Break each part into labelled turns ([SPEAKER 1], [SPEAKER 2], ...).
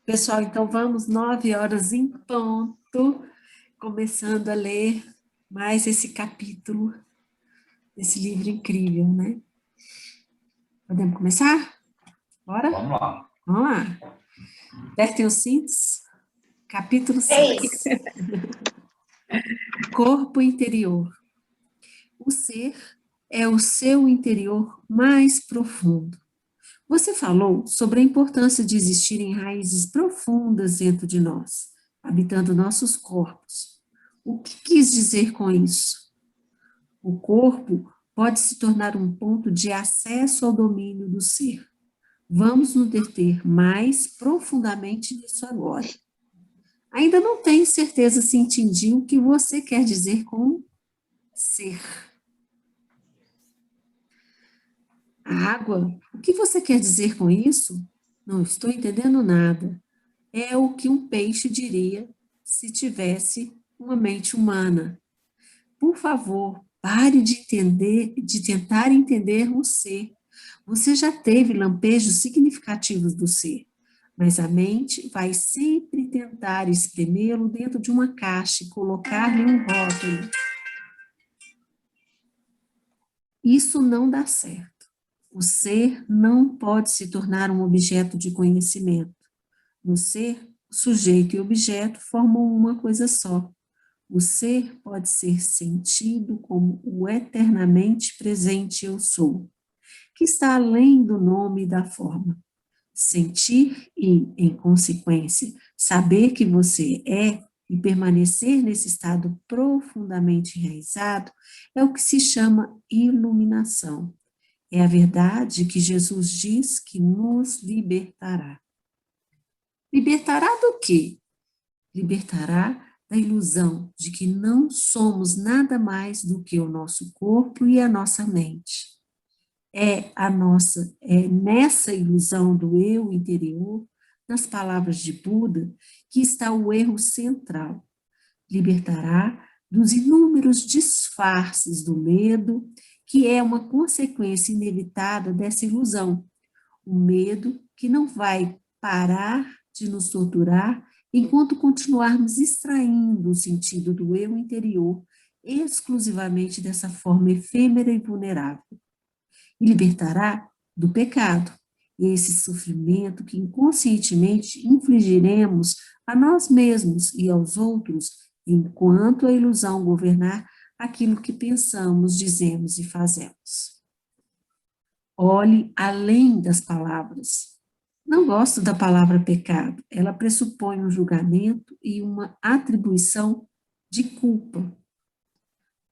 [SPEAKER 1] Pessoal, então vamos, 9 horas em ponto, começando a ler mais esse capítulo desse livro incrível, né? Podemos começar? Bora?
[SPEAKER 2] Vamos lá.
[SPEAKER 1] Vamos lá. Apertem os cintos. Capítulo 6. Corpo interior. O ser é o seu interior mais profundo. Você falou sobre a importância de existirem raízes profundas dentro de nós, habitando nossos corpos. O que quis dizer com isso? O corpo pode se tornar um ponto de acesso ao domínio do ser. Vamos nos deter mais profundamente nisso agora. Ainda não tenho certeza se entendi o que você quer dizer com ser. A água, o que você quer dizer com isso? Não estou entendendo nada. É o que um peixe diria se tivesse uma mente humana. Por favor, pare de entender, de tentar entender o ser. Você já teve lampejos significativos do ser, mas a mente vai sempre tentar espremê-lo dentro de uma caixa e colocar-lhe um rótulo. Isso não dá certo. O ser não pode se tornar um objeto de conhecimento. No ser, o sujeito e o objeto formam uma coisa só. O ser pode ser sentido como o eternamente presente eu sou, que está além do nome e da forma. Sentir e, em consequência, saber que você é e permanecer nesse estado profundamente enraizado é o que se chama iluminação. É a verdade que Jesus diz que nos libertará. Libertará do quê? Libertará da ilusão de que não somos nada mais do que o nosso corpo e a nossa mente. É nessa ilusão do eu interior, nas palavras de Buda, que está o erro central. Libertará dos inúmeros disfarces do medo, que é uma consequência inevitável dessa ilusão. O medo que não vai parar de nos torturar enquanto continuarmos extraindo o sentido do eu interior exclusivamente dessa forma efêmera e vulnerável. E libertará do pecado, esse sofrimento que inconscientemente infligiremos a nós mesmos e aos outros, enquanto a ilusão governar aquilo que pensamos, dizemos e fazemos. Olhe além das palavras. Não gosto da palavra pecado, ela pressupõe um julgamento e uma atribuição de culpa.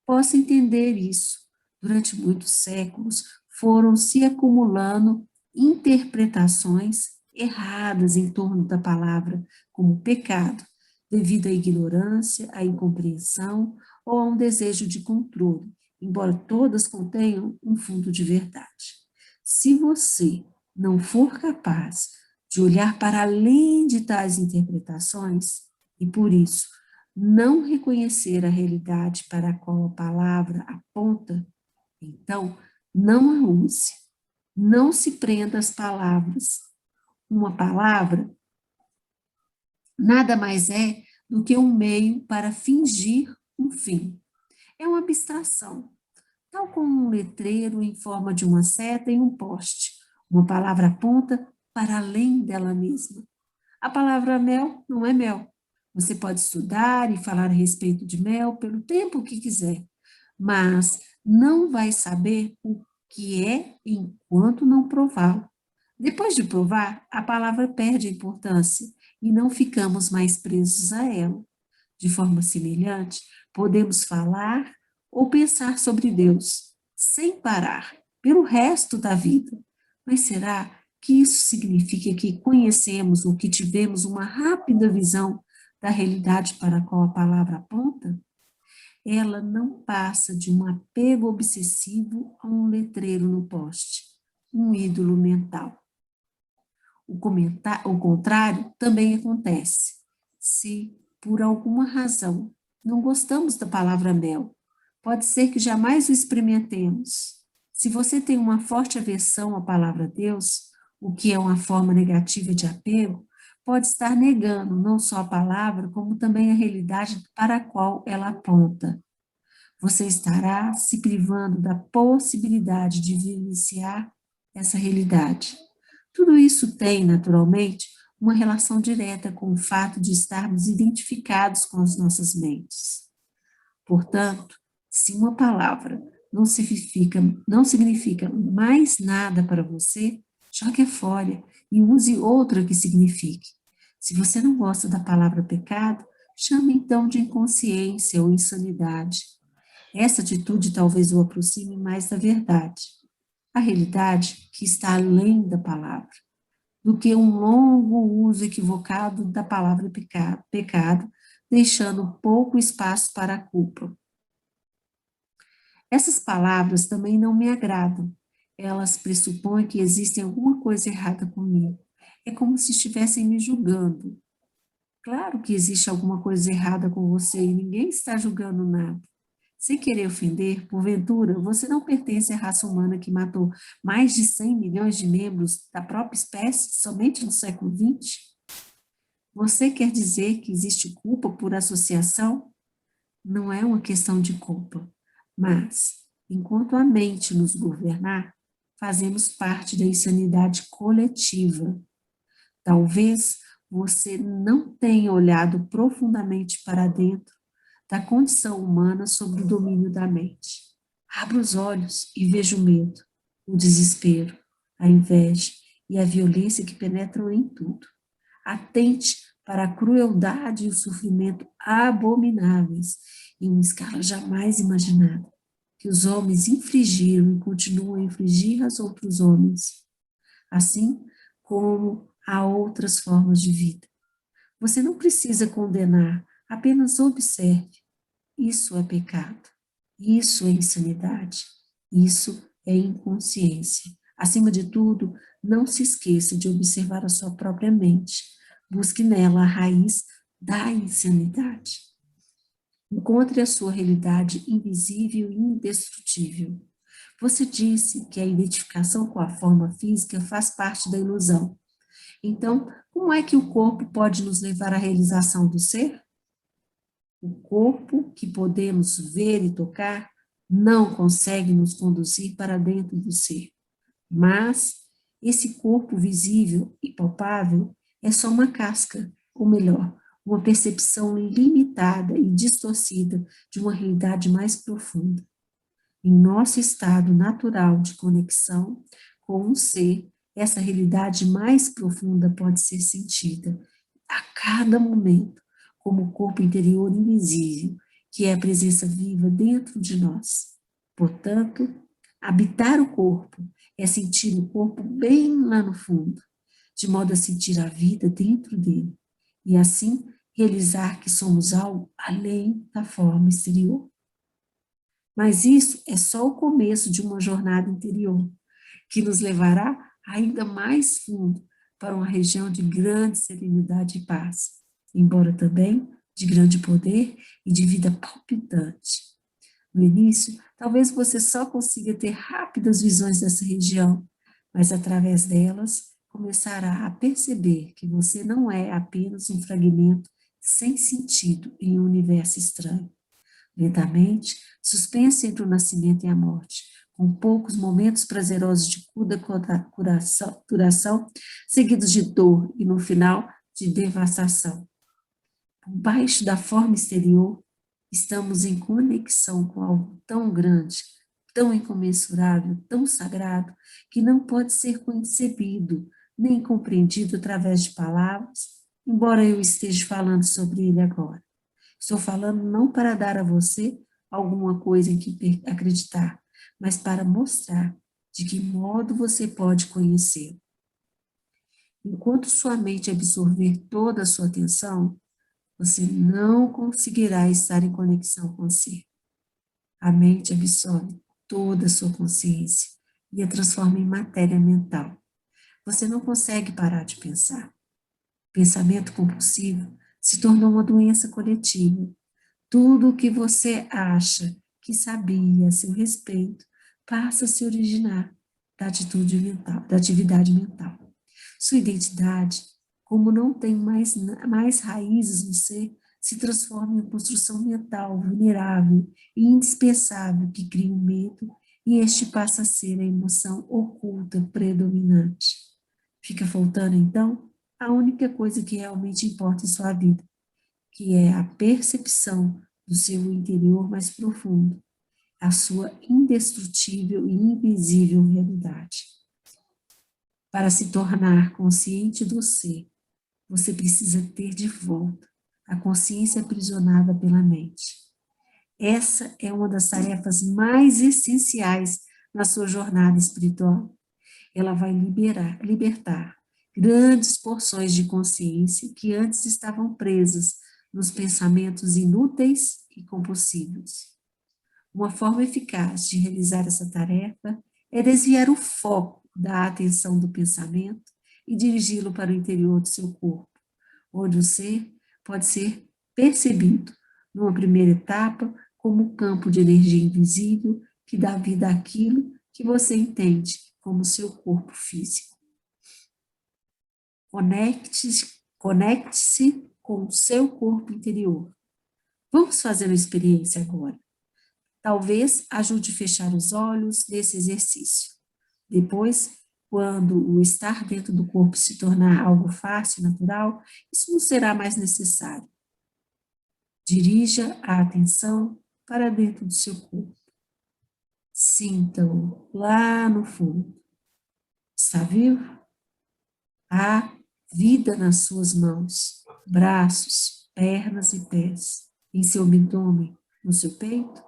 [SPEAKER 1] Posso entender isso. Durante muitos séculos foram se acumulando interpretações erradas em torno da palavra como pecado, devido à ignorância, à incompreensão ou a um desejo de controle, embora todas contenham um fundo de verdade. Se você não for capaz de olhar para além de tais interpretações, e por isso não reconhecer a realidade para a qual a palavra aponta, então não a use. Não se prenda às palavras. Uma palavra nada mais é do que um meio para fingir um fim. É uma abstração, tal como um letreiro em forma de uma seta em um poste. Uma palavra aponta para além dela mesma. A palavra mel não é mel. Você pode estudar e falar a respeito de mel pelo tempo que quiser, mas não vai saber o que é enquanto não prová-lo. Depois de provar, a palavra perde a importância e não ficamos mais presos a ela. De forma semelhante, podemos falar ou pensar sobre Deus, sem parar, pelo resto da vida. Mas será que isso significa que conhecemos ou que tivemos uma rápida visão da realidade para a qual a palavra aponta? Ela não passa de um apego obsessivo a um letreiro no poste, um ídolo mental. O contrário também acontece. Se, por alguma razão, não gostamos da palavra mel, pode ser que jamais o experimentemos. Se você tem uma forte aversão à palavra Deus, o que é uma forma negativa de apego, pode estar negando não só a palavra, como também a realidade para a qual ela aponta. Você estará se privando da possibilidade de vivenciar essa realidade. Tudo isso tem, naturalmente, uma relação direta com o fato de estarmos identificados com as nossas mentes. Portanto, se uma palavra não significa mais nada para você, jogue fora e use outra que signifique. Se você não gosta da palavra pecado, chame então de inconsciência ou insanidade. Essa atitude talvez o aproxime mais da verdade, a realidade que está além da palavra, do que um longo uso equivocado da palavra pecado, deixando pouco espaço para a culpa. Essas palavras também não me agradam. Elas pressupõem que existe alguma coisa errada comigo. É como se estivessem me julgando. Claro que existe alguma coisa errada com você e ninguém está julgando nada. Sem querer ofender, porventura, você não pertence à raça humana que matou mais de 100 milhões de membros da própria espécie somente no século XX? Você quer dizer que existe culpa por associação? Não é uma questão de culpa, mas, enquanto a mente nos governar, fazemos parte da insanidade coletiva. Talvez você não tenha olhado profundamente para dentro da condição humana sobre o domínio da mente. Abra os olhos e veja o medo, o desespero, a inveja e a violência que penetram em tudo. Atente para a crueldade e o sofrimento abomináveis em uma escala jamais imaginada, que os homens infligiram e continuam a infligir aos outros homens, assim como a outras formas de vida. Você não precisa condenar, apenas observe. Isso é pecado, isso é insanidade, isso é inconsciência. Acima de tudo, não se esqueça de observar a sua própria mente. Busque nela a raiz da insanidade. Encontre a sua realidade invisível e indestrutível. Você disse que a identificação com a forma física faz parte da ilusão. Então, como é que o corpo pode nos levar à realização do ser? O corpo que podemos ver e tocar não consegue nos conduzir para dentro do ser. Mas esse corpo visível e palpável é só uma casca, ou melhor, uma percepção limitada e distorcida de uma realidade mais profunda. Em nosso estado natural de conexão com o ser, essa realidade mais profunda pode ser sentida a cada momento, como o corpo interior invisível, que é a presença viva dentro de nós. Portanto, habitar o corpo é sentir o corpo bem lá no fundo, de modo a sentir a vida dentro dele, e assim realizar que somos algo além da forma exterior. Mas isso é só o começo de uma jornada interior, que nos levará ainda mais fundo para uma região de grande serenidade e paz, embora também de grande poder e de vida palpitante. No início, talvez você só consiga ter rápidas visões dessa região, mas através delas começará a perceber que você não é apenas um fragmento sem sentido em um universo estranho. Lentamente, suspensa entre o nascimento e a morte, com poucos momentos prazerosos de duração, seguidos de dor e, no final, de devastação. Por baixo da forma exterior, estamos em conexão com algo tão grande, tão incomensurável, tão sagrado, que não pode ser concebido nem compreendido através de palavras, embora eu esteja falando sobre ele agora. Estou falando não para dar a você alguma coisa em que acreditar, mas para mostrar de que modo você pode conhecê-lo. Enquanto sua mente absorver toda a sua atenção, você não conseguirá estar em conexão com o ser. A mente absorve toda a sua consciência e a transforma em matéria mental. Você não consegue parar de pensar. Pensamento compulsivo se tornou uma doença coletiva. Tudo o que você acha que sabia a seu respeito passa a se originar da atitude mental, da atividade mental. Sua identidade Como não tem mais raízes no ser, se transforma em uma construção mental vulnerável e indispensável que cria o medo, e este passa a ser a emoção oculta predominante. Fica faltando, então, a única coisa que realmente importa em sua vida, que é a percepção do seu interior mais profundo, a sua indestrutível e invisível realidade. Para se tornar consciente do ser, você precisa ter de volta a consciência aprisionada pela mente. Essa é uma das tarefas mais essenciais na sua jornada espiritual. Ela vai libertar grandes porções de consciência que antes estavam presas nos pensamentos inúteis e compulsivos. Uma forma eficaz de realizar essa tarefa é desviar o foco da atenção do pensamento e dirigi-lo para o interior do seu corpo, onde o ser pode ser percebido, numa primeira etapa, como um campo de energia invisível que dá vida àquilo que você entende como seu corpo físico. Conecte-se com o seu corpo interior. Vamos fazer uma experiência agora. Talvez ajude a fechar os olhos nesse exercício. Depois, quando o estar dentro do corpo se tornar algo fácil e natural, isso não será mais necessário. Dirija a atenção para dentro do seu corpo. Sinta-o lá no fundo. Está vivo? Há vida nas suas mãos, braços, pernas e pés, em seu abdômen, no seu peito?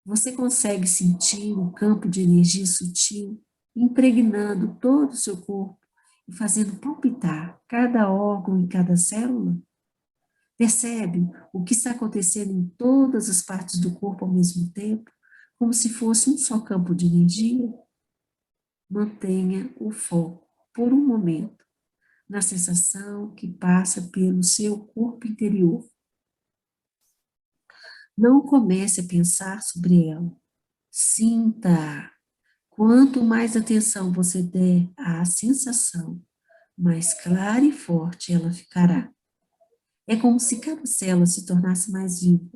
[SPEAKER 1] Você consegue sentir um campo de energia sutil impregnando todo o seu corpo e fazendo palpitar cada órgão e cada célula? Percebe o que está acontecendo em todas as partes do corpo ao mesmo tempo, como se fosse um só campo de energia? Mantenha o foco, por um momento, na sensação que passa pelo seu corpo interior. Não comece a pensar sobre ela. Sinta. Quanto mais atenção você der à sensação, mais clara e forte ela ficará. É como se cada célula se tornasse mais viva.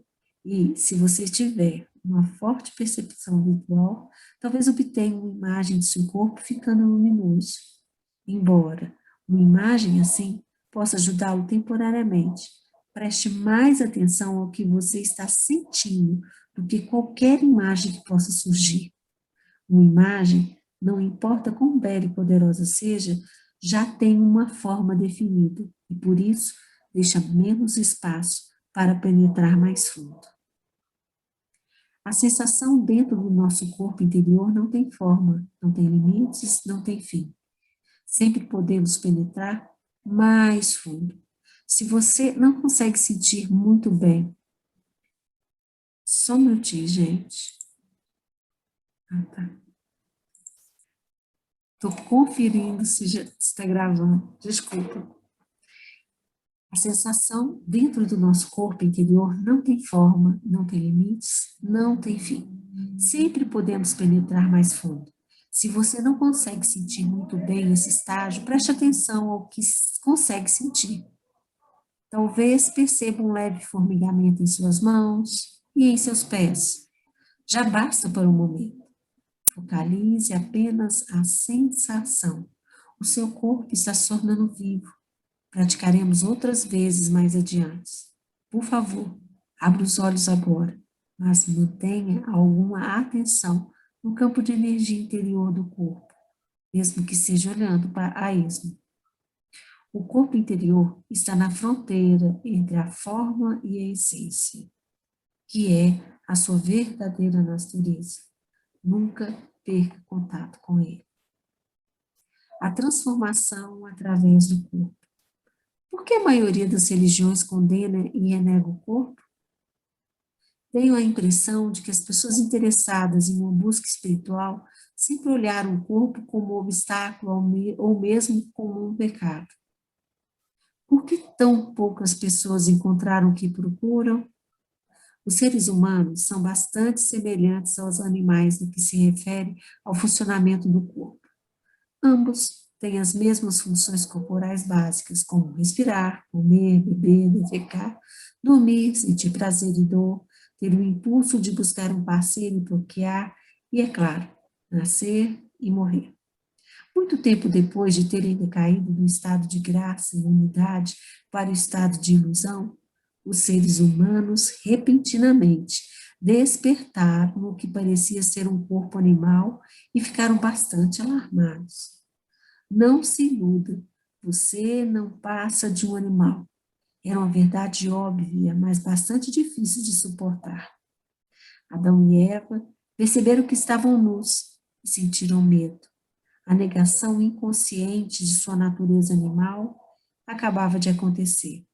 [SPEAKER 1] E, se você tiver uma forte percepção visual, talvez obtenha uma imagem do seu corpo ficando luminoso. Embora uma imagem assim possa ajudá-lo temporariamente, preste mais atenção ao que você está sentindo do que qualquer imagem que possa surgir. Uma imagem, não importa quão bela e poderosa seja, já tem uma forma definida e, por isso, deixa menos espaço para penetrar mais fundo. A sensação dentro do nosso corpo interior não tem forma, não tem limites, não tem fim. Sempre podemos penetrar mais fundo. Se você não consegue sentir muito bem, só um minutinho, gente. Tá. Estou conferindo se já está gravando. Desculpa. A sensação dentro do nosso corpo interior não tem forma, não tem limites, não tem fim. Sempre podemos penetrar mais fundo. Se você não consegue sentir muito bem esse estágio, preste atenção ao que consegue sentir. Talvez perceba um leve formigamento em suas mãos e em seus pés. Já basta por um momento. Focalize apenas a sensação. O seu corpo está se tornando vivo. Praticaremos outras vezes mais adiante. Por favor, abra os olhos agora, mas mantenha alguma atenção no campo de energia interior do corpo, mesmo que seja olhando para a esmo. O corpo interior está na fronteira entre a forma e a essência, que é a sua verdadeira natureza. Nunca perca contato com ele. A transformação através do corpo. Por que a maioria das religiões condena e renega o corpo? Tenho a impressão de que as pessoas interessadas em uma busca espiritual sempre olharam o corpo como um obstáculo ou mesmo como um pecado. Por que tão poucas pessoas encontraram o que procuram? Os seres humanos são bastante semelhantes aos animais no que se refere ao funcionamento do corpo. Ambos têm as mesmas funções corporais básicas, como respirar, comer, beber, defecar, dormir, sentir prazer e dor, ter o impulso de buscar um parceiro e procriar, e, é claro, nascer e morrer. Muito tempo depois de terem decaído do estado de graça e unidade para o estado de ilusão, os seres humanos, repentinamente, despertaram no que parecia ser um corpo animal e ficaram bastante alarmados. Não se iluda, você não passa de um animal. Era uma verdade óbvia, mas bastante difícil de suportar. Adão e Eva perceberam que estavam nus e sentiram medo. A negação inconsciente de sua natureza animal acabava de acontecer.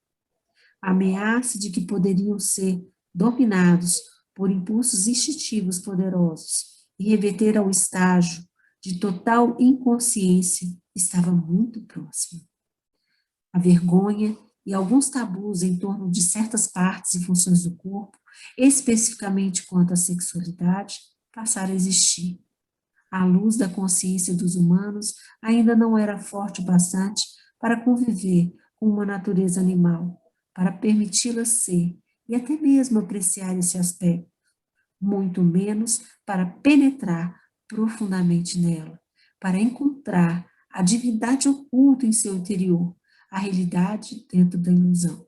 [SPEAKER 1] A ameaça de que poderiam ser dominados por impulsos instintivos poderosos e reverter ao estágio de total inconsciência estava muito próxima. A vergonha e alguns tabus em torno de certas partes e funções do corpo, especificamente quanto à sexualidade, passaram a existir. A luz da consciência dos humanos ainda não era forte o bastante para conviver com uma natureza animal, para permiti-la ser e até mesmo apreciar esse aspecto, muito menos para penetrar profundamente nela, para encontrar a divindade oculta em seu interior, a realidade dentro da ilusão.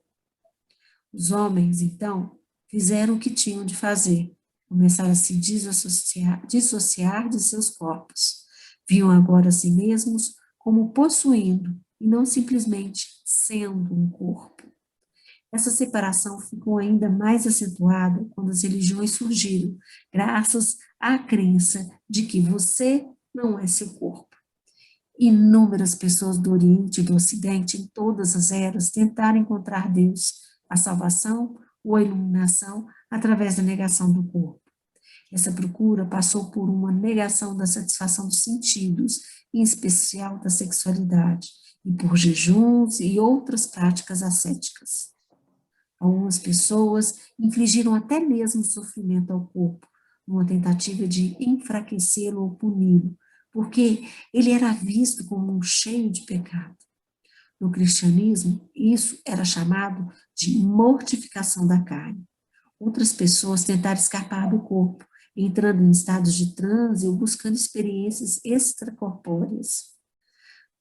[SPEAKER 1] Os homens, então, fizeram o que tinham de fazer, começaram a se dissociar de seus corpos. Viam agora a si mesmos como possuindo e não simplesmente sendo um corpo. Essa separação ficou ainda mais acentuada quando as religiões surgiram, graças à crença de que você não é seu corpo. Inúmeras pessoas do Oriente e do Ocidente, em todas as eras, tentaram encontrar Deus, a salvação ou a iluminação através da negação do corpo. Essa procura passou por uma negação da satisfação dos sentidos, em especial da sexualidade, e por jejuns e outras práticas ascéticas. Algumas pessoas infligiram até mesmo sofrimento ao corpo, numa tentativa de enfraquecê-lo ou puni-lo, porque ele era visto como um cheio de pecado. No cristianismo, isso era chamado de mortificação da carne. Outras pessoas tentaram escapar do corpo, entrando em estados de transe ou buscando experiências extracorpóreas.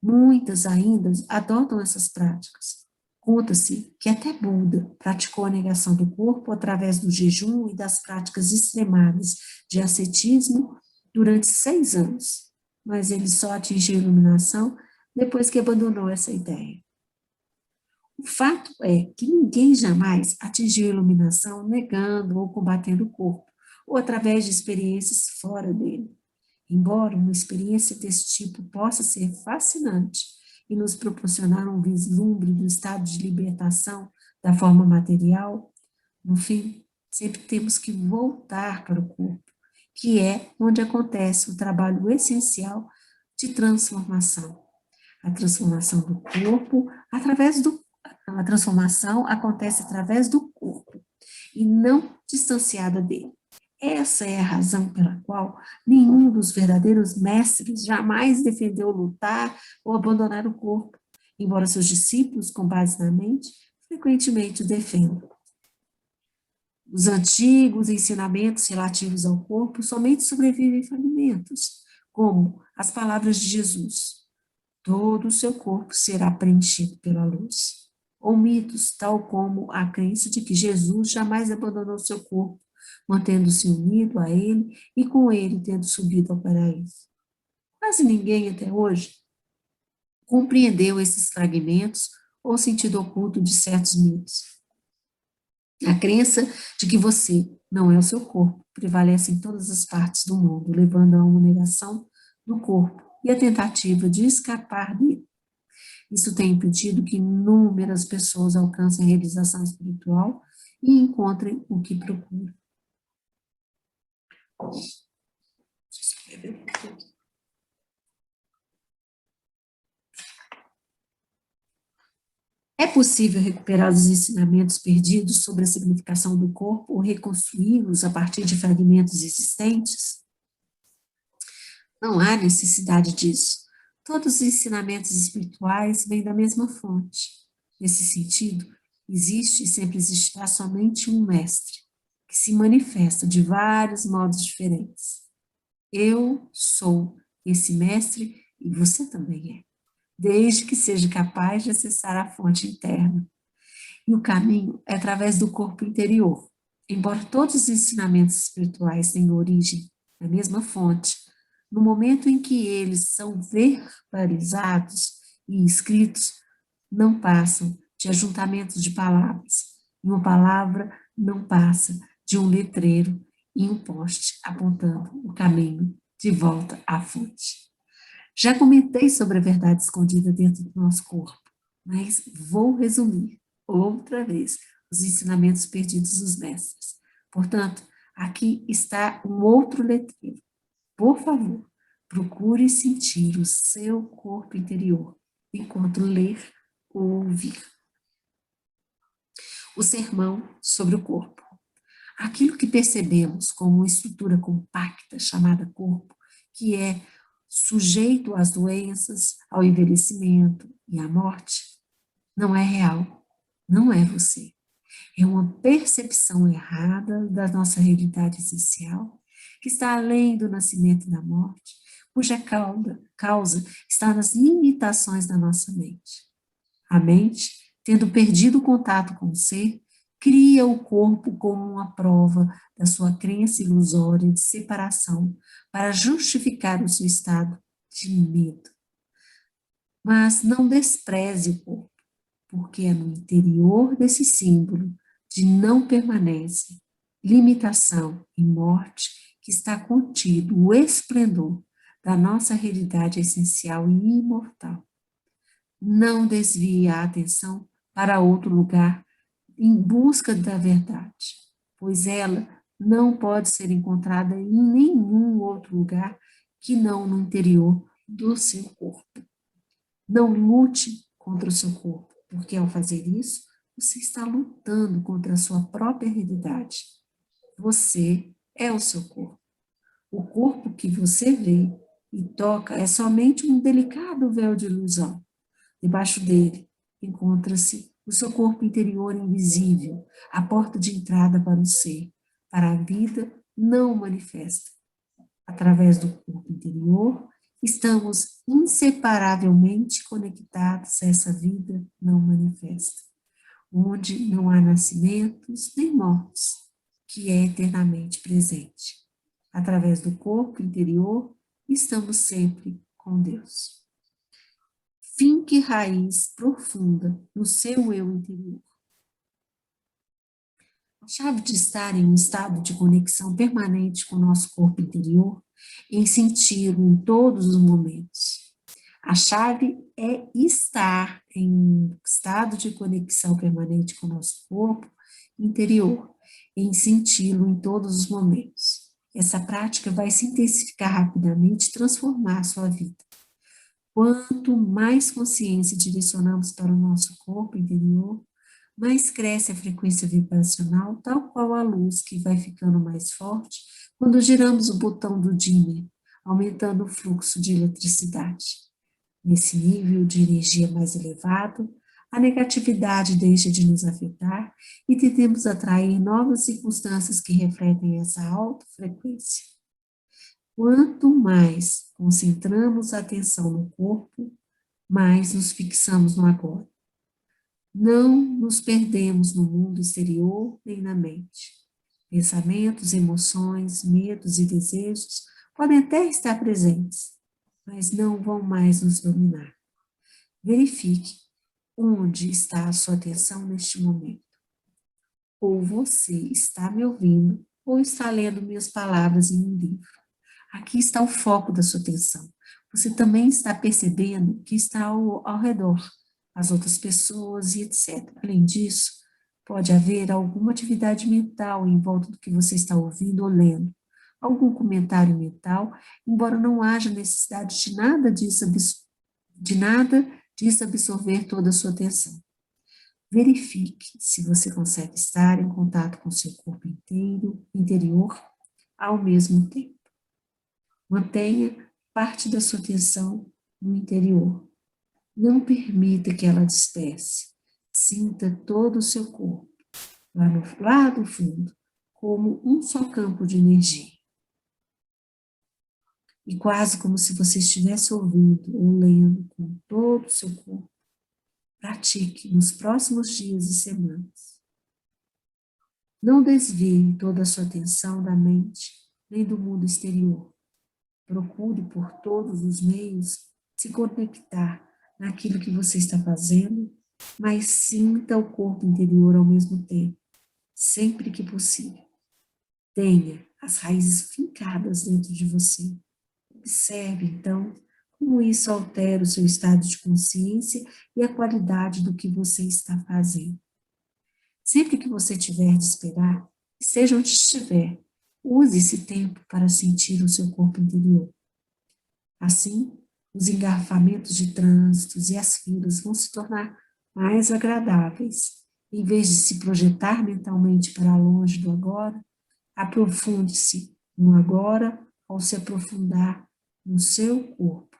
[SPEAKER 1] Muitas ainda adotam essas práticas. Conta-se que até Buda praticou a negação do corpo através do jejum e das práticas extremadas de ascetismo durante 6 anos, mas ele só atingiu a iluminação depois que abandonou essa ideia. O fato é que ninguém jamais atingiu a iluminação negando ou combatendo o corpo, ou através de experiências fora dele. Embora uma experiência desse tipo possa ser fascinante e nos proporcionar um vislumbre do estado de libertação da forma material, no fim, sempre temos que voltar para o corpo, que é onde acontece o trabalho essencial de transformação. A transformação do corpo a transformação acontece através do corpo e não distanciada dele. Essa é a razão pela qual nenhum dos verdadeiros mestres jamais defendeu lutar ou abandonar o corpo, embora seus discípulos, com base na mente, frequentemente o defendam. Os antigos ensinamentos relativos ao corpo somente sobrevivem fragmentos, como as palavras de Jesus: todo o seu corpo será preenchido pela luz. Ou mitos, tal como a crença de que Jesus jamais abandonou seu corpo, mantendo-se unido a ele e com ele tendo subido ao paraíso. Quase ninguém até hoje compreendeu esses fragmentos ou o sentido oculto de certos mitos. A crença de que você não é o seu corpo prevalece em todas as partes do mundo, levando a uma negação do corpo e a tentativa de escapar dele. Isso tem impedido que inúmeras pessoas alcancem a realização espiritual e encontrem o que procuram. É possível recuperar os ensinamentos perdidos sobre a significação do corpo ou reconstruí-los a partir de fragmentos existentes? Não há necessidade disso. Todos os ensinamentos espirituais vêm da mesma fonte. Nesse sentido, existe e sempre existirá somente um mestre, que se manifesta de vários modos diferentes. Eu sou esse mestre e você também é, desde que seja capaz de acessar a fonte interna. E o caminho é através do corpo interior. Embora todos os ensinamentos espirituais tenham origem na mesma fonte, no momento em que eles são verbalizados e escritos, não passam de ajuntamentos de palavras. E uma palavra não passa de um letreiro e um poste apontando o caminho de volta à fonte. Já comentei sobre a verdade escondida dentro do nosso corpo, mas vou resumir outra vez os ensinamentos perdidos dos mestres. Portanto, aqui está um outro letreiro. Por favor, procure sentir o seu corpo interior enquanto ler ou ouvir. O sermão sobre o corpo. Aquilo que percebemos como uma estrutura compacta chamada corpo, que é sujeito às doenças, ao envelhecimento e à morte, não é real, não é você. É uma percepção errada da nossa realidade essencial, que está além do nascimento e da morte, cuja causa está nas limitações da nossa mente. A mente, tendo perdido o contato com o ser, cria o corpo como uma prova da sua crença ilusória de separação para justificar o seu estado de medo. Mas não despreze o corpo, porque é no interior desse símbolo de não permanência, limitação e morte que está contido o esplendor da nossa realidade essencial e imortal. Não desvie a atenção para outro lugar em busca da verdade, pois ela não pode ser encontrada em nenhum outro lugar que não no interior do seu corpo. Não lute contra o seu corpo, porque ao fazer isso, você está lutando contra a sua própria realidade. Você é o seu corpo. O corpo que você vê e toca é somente um delicado véu de ilusão. Debaixo dele encontra-se o seu corpo interior invisível, a porta de entrada para o ser, para a vida não manifesta. Através do corpo interior, estamos inseparavelmente conectados a essa vida não manifesta, onde não há nascimentos nem mortes, que é eternamente presente. Através do corpo interior, estamos sempre com Deus. Finque raiz profunda no seu eu interior. A chave de estar em um estado de conexão permanente com o nosso corpo interior, em senti-lo em todos os momentos. A chave é estar em um estado de conexão permanente com o nosso corpo interior, em senti-lo em todos os momentos. Essa prática vai se intensificar rapidamente e transformar a sua vida. Quanto mais consciência direcionamos para o nosso corpo interior, mais cresce a frequência vibracional, tal qual a luz que vai ficando mais forte quando giramos o botão do dimmer, aumentando o fluxo de eletricidade. Nesse nível de energia mais elevado, a negatividade deixa de nos afetar e tendemos a atrair novas circunstâncias que refletem essa alta frequência. Quanto mais concentramos a atenção no corpo, mais nos fixamos no agora. Não nos perdemos no mundo exterior nem na mente. Pensamentos, emoções, medos e desejos podem até estar presentes, mas não vão mais nos dominar. Verifique onde está a sua atenção neste momento. Ou você está me ouvindo, ou está lendo minhas palavras em um livro. Aqui está o foco da sua atenção. Você também está percebendo que está ao redor, as outras pessoas e etc. Além disso, pode haver alguma atividade mental em volta do que você está ouvindo ou lendo. Algum comentário mental, embora não haja necessidade de nada disso absorver toda a sua atenção. Verifique se você consegue estar em contato com o seu corpo interior ao mesmo tempo. Mantenha parte da sua atenção no interior. Não permita que ela disperse. Sinta todo o seu corpo, lá do fundo, como um só campo de energia. E quase como se você estivesse ouvindo ou lendo com todo o seu corpo. Pratique nos próximos dias e semanas. Não desvie toda a sua atenção da mente, nem do mundo exterior. Procure por todos os meios se conectar naquilo que você está fazendo, mas sinta o corpo interior ao mesmo tempo, sempre que possível. Tenha as raízes fincadas dentro de você. Observe, então, como isso altera o seu estado de consciência e a qualidade do que você está fazendo. Sempre que você tiver de esperar, esteja onde estiver, use esse tempo para sentir o seu corpo interior. Assim, os engarrafamentos de trânsitos e as filas vão se tornar mais agradáveis. Em vez de se projetar mentalmente para longe do agora, aprofunde-se no agora ao se aprofundar no seu corpo.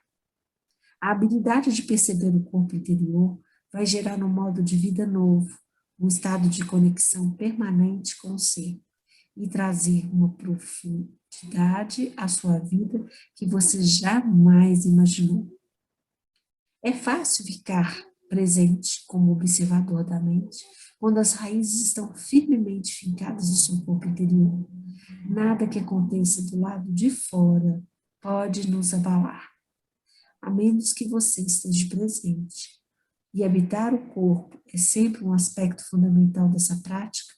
[SPEAKER 1] A habilidade de perceber o corpo interior vai gerar um modo de vida novo, um estado de conexão permanente com o ser e trazer uma profundidade à sua vida que você jamais imaginou. É fácil ficar presente como observador da mente quando as raízes estão firmemente fincadas no seu corpo interior. Nada que aconteça do lado de fora pode nos abalar, a menos que você esteja presente. E habitar o corpo é sempre um aspecto fundamental dessa prática.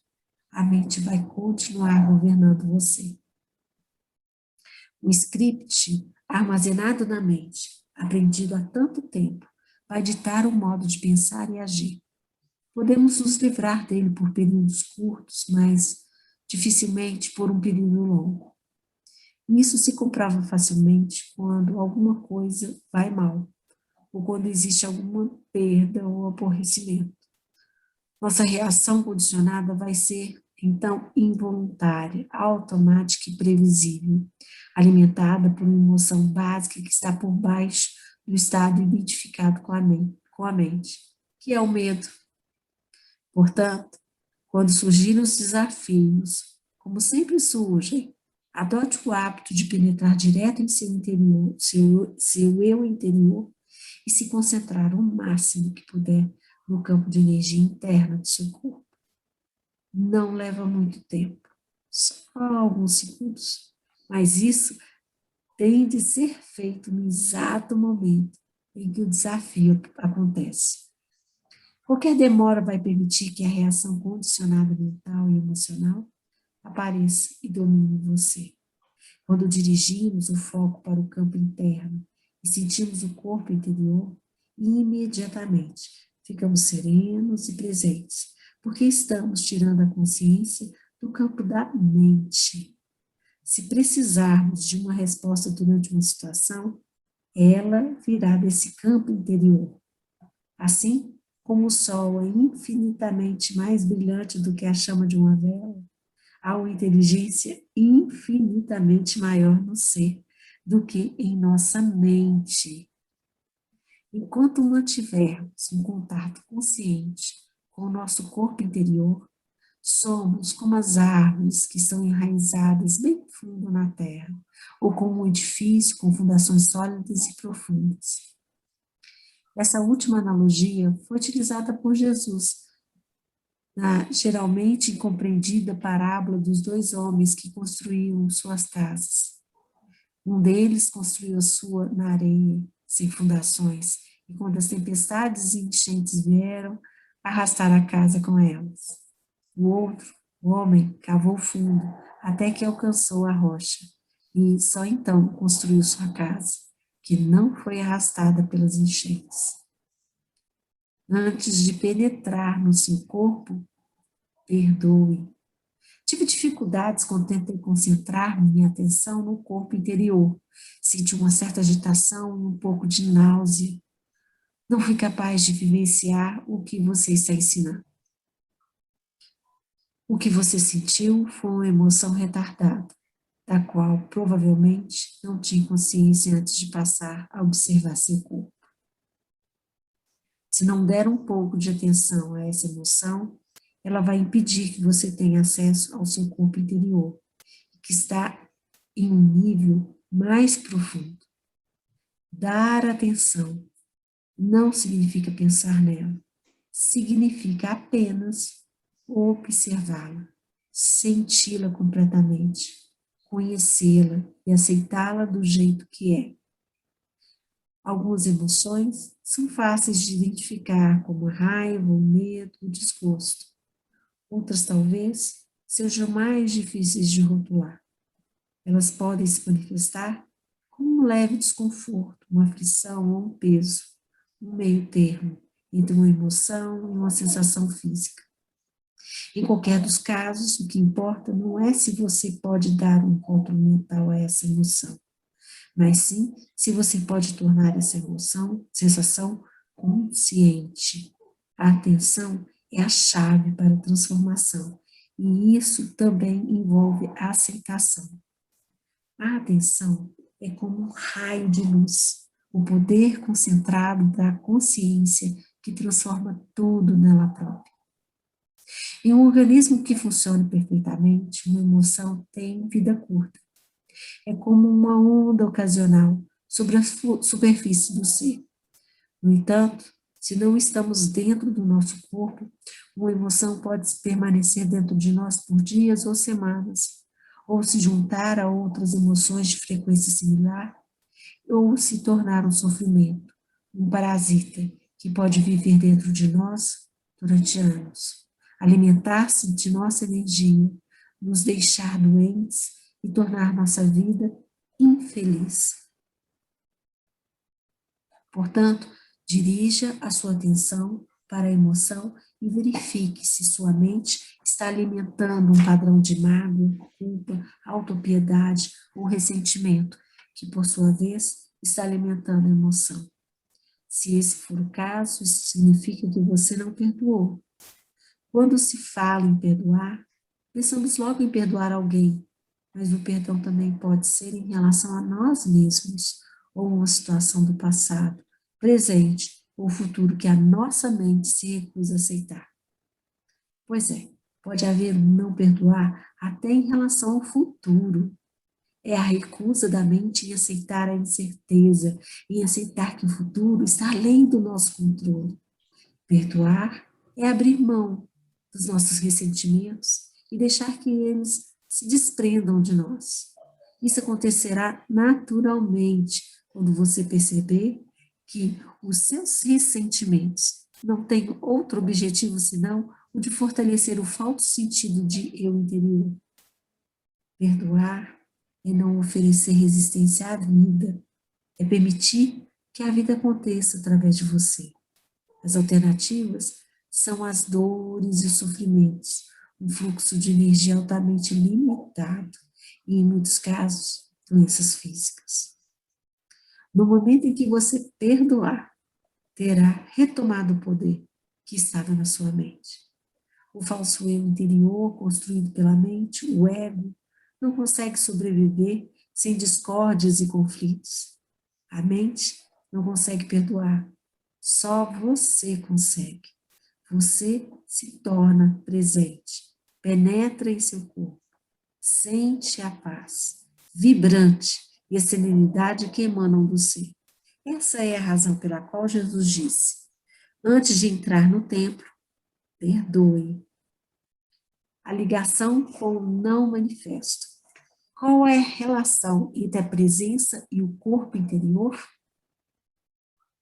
[SPEAKER 1] A mente vai continuar governando você. O script armazenado na mente, aprendido há tanto tempo, vai ditar o modo de pensar e agir. Podemos nos livrar dele por períodos curtos, mas dificilmente por um período longo. Isso se comprova facilmente quando alguma coisa vai mal, ou quando existe alguma perda ou aborrecimento. Nossa reação condicionada vai ser, então, involuntária, automática e previsível, alimentada por uma emoção básica que está por baixo do estado identificado com a mente, que é o medo. Portanto, quando surgirem os desafios, como sempre surgem, adote o hábito de penetrar direto em seu interior, seu eu interior, e se concentrar o máximo que puder no campo de energia interna do seu corpo. Não leva muito tempo, só alguns segundos, mas isso tem de ser feito no exato momento em que o desafio acontece. Qualquer demora vai permitir que a reação condicionada mental e emocional apareça e domine você. Quando dirigimos o foco para o campo interno e sentimos o corpo interior, imediatamente ficamos serenos e presentes, porque estamos tirando a consciência do campo da mente. Se precisarmos de uma resposta durante uma situação, ela virá desse campo interior. Assim como o sol é infinitamente mais brilhante do que a chama de uma vela, há uma inteligência infinitamente maior no ser do que em nossa mente. Enquanto mantivermos um contato consciente com o nosso corpo interior, somos como as árvores que estão enraizadas bem fundo na terra, ou como um edifício com fundações sólidas e profundas. Essa última analogia foi utilizada por Jesus na geralmente incompreendida parábola dos dois homens que construíam suas casas. Um deles construiu a sua na areia, sem fundações, e quando as tempestades e enchentes vieram, arrastaram a casa com elas. O outro, o homem, cavou fundo, até que alcançou a rocha, e só então construiu sua casa, que não foi arrastada pelas enchentes. Antes de penetrar no seu corpo, perdoe. Tive dificuldades quando tentei concentrar minha atenção no corpo interior. Senti uma certa agitação e um pouco de náusea. Não fui capaz de vivenciar o que você está ensinando. O que você sentiu foi uma emoção retardada. da qual provavelmente não tinha consciência antes de passar a observar seu corpo. Se não der um pouco de atenção a essa emoção, ela vai impedir que você tenha acesso ao seu corpo interior, que está em um nível mais profundo. Dar atenção não significa pensar nela, significa apenas observá-la, senti-la completamente, conhecê-la e aceitá-la do jeito que é. Algumas emoções são fáceis de identificar, como a raiva, o medo, o desgosto. Outras, talvez, sejam mais difíceis de rotular. Elas podem se manifestar como um leve desconforto, uma aflição ou um peso, um meio termo entre uma emoção e uma sensação física. Em qualquer dos casos, o que importa não é se você pode dar um controle mental a essa emoção, mas sim se você pode tornar essa emoção, sensação, consciente. A atenção é a chave para a transformação, e isso também envolve a aceitação. A atenção é como um raio de luz, o poder concentrado da consciência que transforma tudo nela própria. Em um organismo que funcione perfeitamente, uma emoção tem vida curta. É como uma onda ocasional sobre a superfície do ser. No entanto, se não estamos dentro do nosso corpo, uma emoção pode permanecer dentro de nós por dias ou semanas, ou se juntar a outras emoções de frequência similar, ou se tornar um sofrimento, um parasita que pode viver dentro de nós durante anos, alimentar-se de nossa energia, nos deixar doentes e tornar nossa vida infeliz. Portanto, dirija a sua atenção para a emoção e verifique se sua mente está alimentando um padrão de mágoa, culpa, autopiedade ou ressentimento, que por sua vez está alimentando a emoção. Se esse for o caso, isso significa que você não perdoou. Quando se fala em perdoar, pensamos logo em perdoar alguém, mas o perdão também pode ser em relação a nós mesmos, ou uma situação do passado, presente ou futuro que a nossa mente se recusa a aceitar. Pois é, pode haver um não perdoar até em relação ao futuro. É a recusa da mente em aceitar a incerteza, em aceitar que o futuro está além do nosso controle. Perdoar é abrir mão dos nossos ressentimentos e deixar que eles se desprendam de nós. Isso acontecerá naturalmente quando você perceber que os seus ressentimentos não têm outro objetivo senão o de fortalecer o falso sentido de eu interior. Perdoar é não oferecer resistência à vida, é permitir que a vida aconteça através de você. As alternativas são as dores e os sofrimentos, um fluxo de energia altamente limitado e, em muitos casos, doenças físicas. No momento em que você perdoar, terá retomado o poder que estava na sua mente. O falso eu interior, construído pela mente, o ego, não consegue sobreviver sem discórdias e conflitos. A mente não consegue perdoar. Só você consegue. Você se torna presente, penetra em seu corpo, sente a paz, vibrante e a serenidade que emanam do ser. Essa é a razão pela qual Jesus disse: antes de entrar no templo, perdoe. A ligação com o não manifesto. Qual é a relação entre a presença e o corpo interior?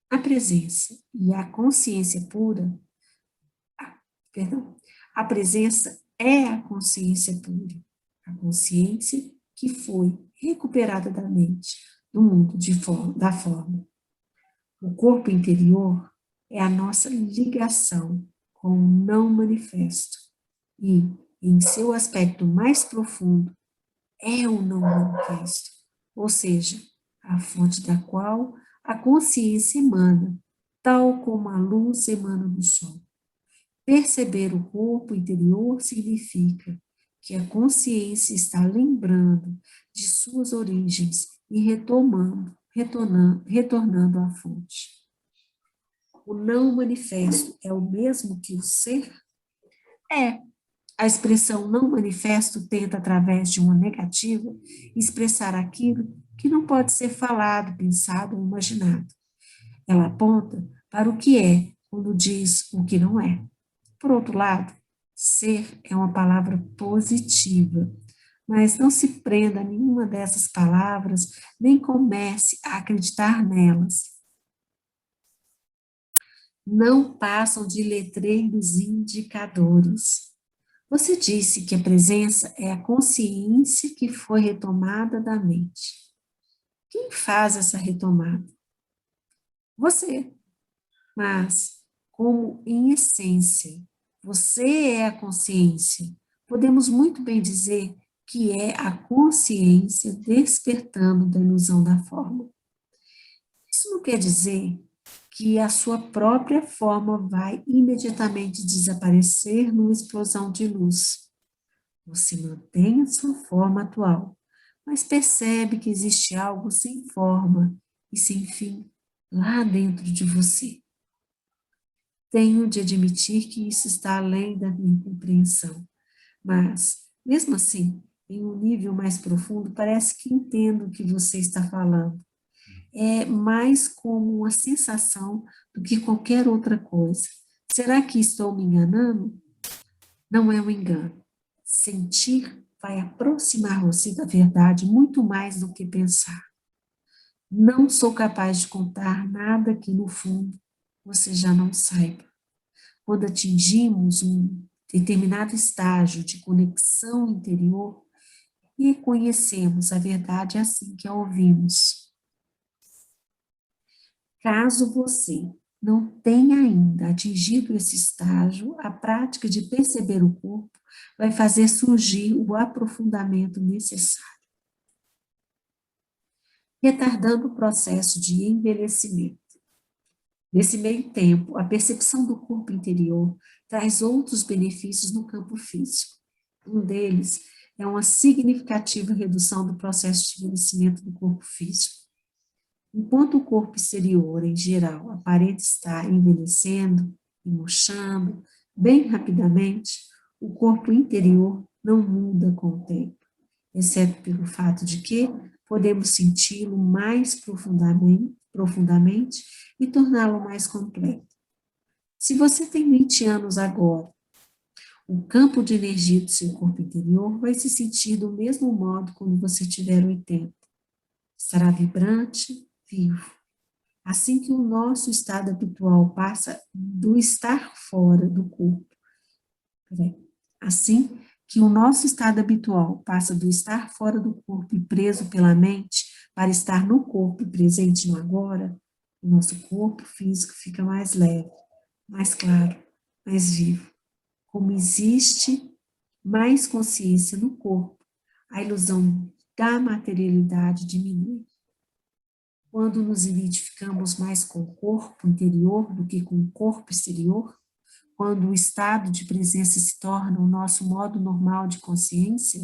[SPEAKER 1] A presença e a consciência pura, a presença é a consciência pura, a consciência que foi recuperada da mente, do mundo da forma. O corpo interior é a nossa ligação com o não manifesto e, em seu aspecto mais profundo, é o não manifesto, ou seja, a fonte da qual a consciência emana, tal como a luz emana do sol. Perceber o corpo interior significa que a consciência está lembrando de suas origens e retornando à fonte. O não manifesto é o mesmo que o ser? É. A expressão não manifesto tenta, através de uma negativa, expressar aquilo que não pode ser falado, pensado ou imaginado. Ela aponta para o que é, quando diz o que não é. Por outro lado, ser é uma palavra positiva, mas não se prenda a nenhuma dessas palavras, nem comece a acreditar nelas. Não passam de letreiros indicadores. Você disse que a presença é a consciência que foi retomada da mente. Quem faz essa retomada? Você. Mas, como em essência, você é a consciência, podemos muito bem dizer que é a consciência despertando da ilusão da forma. Isso não quer dizer que a sua própria forma vai imediatamente desaparecer numa explosão de luz. Você mantém a sua forma atual, mas percebe que existe algo sem forma e sem fim lá dentro de você. Tenho de admitir que isso está além da minha compreensão, mas, mesmo assim, em um nível mais profundo, parece que entendo o que você está falando. É mais como uma sensação do que qualquer outra coisa. Será que estou me enganando? Não é um engano. Sentir vai aproximar você da verdade muito mais do que pensar. Não sou capaz de contar nada que, no fundo, você já não saiba. Quando atingimos um determinado estágio de conexão interior, e conhecemos a verdade assim que a ouvimos. Caso você não tenha ainda atingido esse estágio, a prática de perceber o corpo vai fazer surgir o aprofundamento necessário, retardando o processo de envelhecimento. Nesse meio tempo, a percepção do corpo interior traz outros benefícios no campo físico. Um deles é uma significativa redução do processo de envelhecimento do corpo físico. Enquanto o corpo exterior, em geral, aparenta estar envelhecendo e murchando bem rapidamente, o corpo interior não muda com o tempo, exceto pelo fato de que podemos senti-lo mais profundamente e torná-lo mais completo. Se você tem 20 anos agora, o campo de energia do seu corpo interior vai se sentir do mesmo modo quando você tiver 80. Estará vibrante, vivo. Assim que o nosso estado habitual passa do estar fora do corpo, assim que o nosso estado habitual passa do estar fora do corpo e preso pela mente para estar no corpo e presente no agora, o nosso corpo físico fica mais leve, mais claro, mais vivo. Como existe mais consciência no corpo, a ilusão da materialidade diminui. Quando nos identificamos mais com o corpo interior do que com o corpo exterior, quando o estado de presença se torna o nosso modo normal de consciência,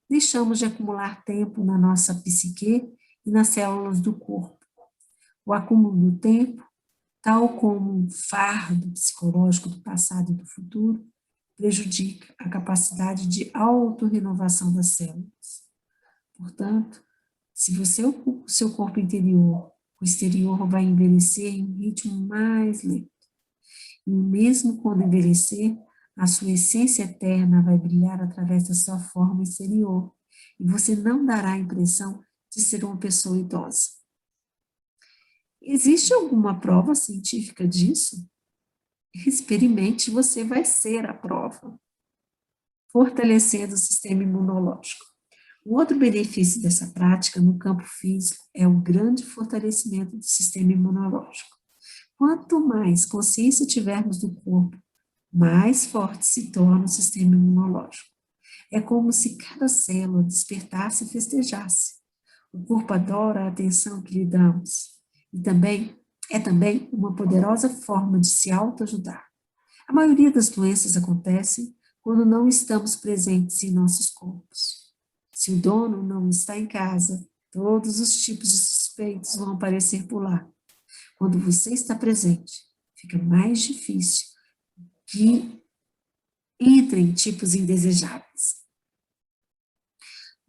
[SPEAKER 1] deixamos de acumular tempo na nossa psique e nas células do corpo. O acúmulo do tempo, tal como um fardo psicológico do passado e do futuro, prejudica a capacidade de autorrenovação das células. Portanto, se você ocupa o seu corpo interior, o exterior vai envelhecer em um ritmo mais lento. E mesmo quando envelhecer, a sua essência eterna vai brilhar através da sua forma exterior, e você não dará a impressão de ser uma pessoa idosa. Existe alguma prova científica disso? Experimente, você vai ser a prova. Fortalecendo o sistema imunológico. Um outro benefício dessa prática no campo físico é o grande fortalecimento do sistema imunológico. Quanto mais consciência tivermos do corpo, mais forte se torna o sistema imunológico. É como se cada célula despertasse e festejasse. O corpo adora a atenção que lhe damos. E é também uma poderosa forma de se autoajudar. A maioria das doenças acontecem quando não estamos presentes em nossos corpos. Se o dono não está em casa, todos os tipos de suspeitos vão aparecer por lá. Quando você está presente, fica mais difícil que entrem tipos indesejáveis.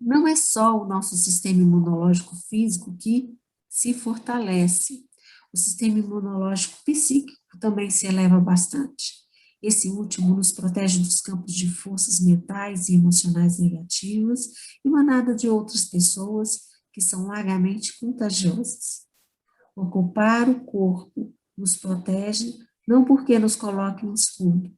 [SPEAKER 1] Não é só o nosso sistema imunológico físico que se fortalece, o sistema imunológico psíquico também se eleva bastante. Esse último nos protege dos campos de forças mentais e emocionais negativas e manada de outras pessoas que são largamente contagiosas. Ocupar o corpo nos protege não porque nos coloque em escudo,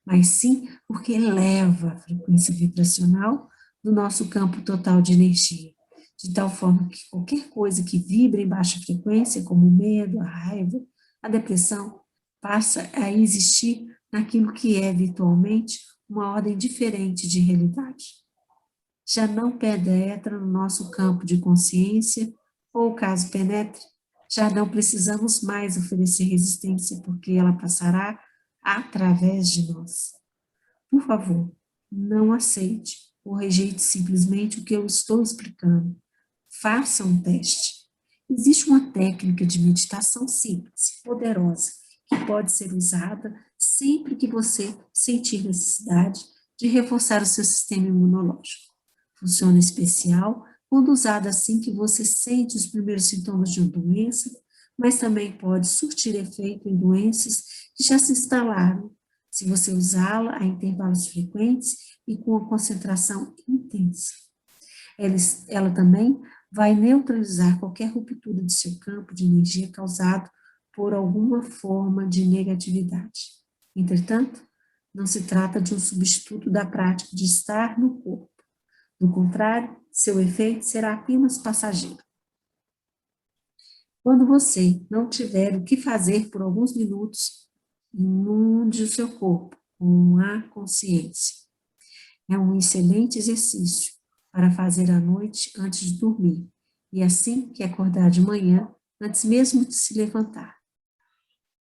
[SPEAKER 1] mas sim porque eleva a frequência vibracional do nosso campo total de energia, de tal forma que qualquer coisa que vibra em baixa frequência, como o medo, a raiva, a depressão, passa a existir naquilo que é virtualmente uma ordem diferente de realidade. Já não penetra no nosso campo de consciência, ou caso penetre, já não precisamos mais oferecer resistência, porque ela passará através de nós. Por favor, não aceite ou rejeite simplesmente o que eu estou explicando. Faça um teste. Existe uma técnica de meditação simples, poderosa, que pode ser usada sempre que você sentir necessidade de reforçar o seu sistema imunológico. Funciona especial quando usada assim que você sente os primeiros sintomas de uma doença, mas também pode surtir efeito em doenças que já se instalaram, se você usá-la a intervalos frequentes e com a concentração intensa. Ela também vai neutralizar qualquer ruptura de seu campo de energia causado por alguma forma de negatividade. Entretanto, não se trata de um substituto da prática de estar no corpo. Do contrário, seu efeito será apenas passageiro. Quando você não tiver o que fazer por alguns minutos, inunde o seu corpo com a consciência. É um excelente exercício para fazer à noite antes de dormir, e assim que acordar de manhã, antes mesmo de se levantar.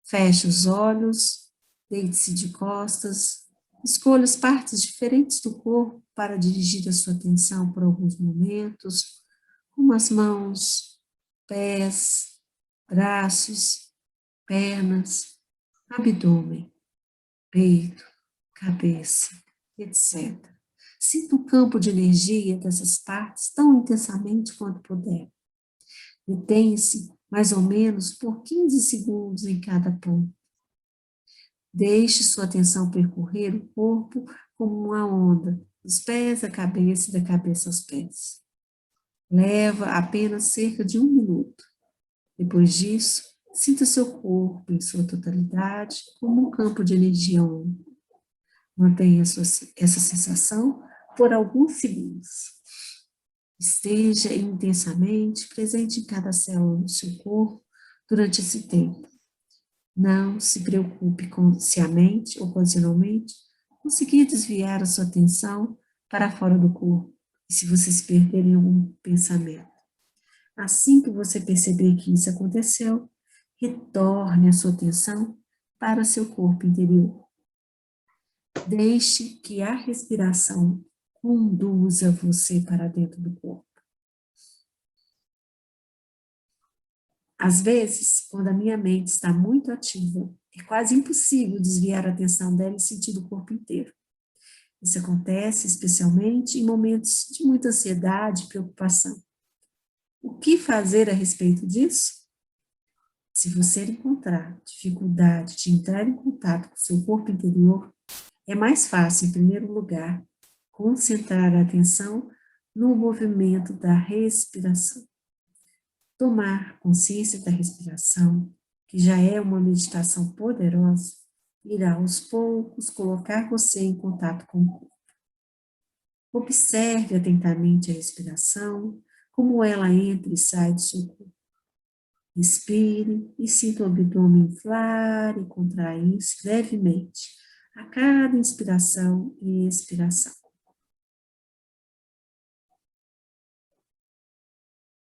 [SPEAKER 1] Feche os olhos, deite-se de costas, escolha as partes diferentes do corpo para dirigir a sua atenção por alguns momentos, como as mãos, pés, braços, pernas, abdômen, peito, cabeça, etc. Sinta o campo de energia dessas partes tão intensamente quanto puder. Detenha-se mais ou menos por 15 segundos em cada ponto. Deixe sua atenção percorrer o corpo como uma onda, dos pés à cabeça e da cabeça aos pés. Leva apenas cerca de 1 minuto. Depois disso, sinta seu corpo em sua totalidade como um campo de energia único. Mantenha essa sensação por alguns segundos. Esteja intensamente presente em cada célula do seu corpo durante esse tempo. Não se preocupe se a mente, ocasionalmente, conseguir desviar a sua atenção para fora do corpo, e se você se perder em algum pensamento. Assim que você perceber que isso aconteceu, retorne a sua atenção para seu corpo interior. Deixe que a respiração conduza você para dentro do corpo. Às vezes, quando a minha mente está muito ativa, é quase impossível desviar a atenção dela e sentir o corpo inteiro. Isso acontece especialmente em momentos de muita ansiedade e preocupação. O que fazer a respeito disso? Se você encontrar dificuldade de entrar em contato com seu corpo interior, é mais fácil, em primeiro lugar, concentrar a atenção no movimento da respiração. Tomar consciência da respiração, que já é uma meditação poderosa, irá aos poucos colocar você em contato com o corpo. Observe atentamente a respiração, como ela entra e sai do seu corpo. Inspire e sinta o abdômen inflar e contrair-se levemente a cada inspiração e expiração.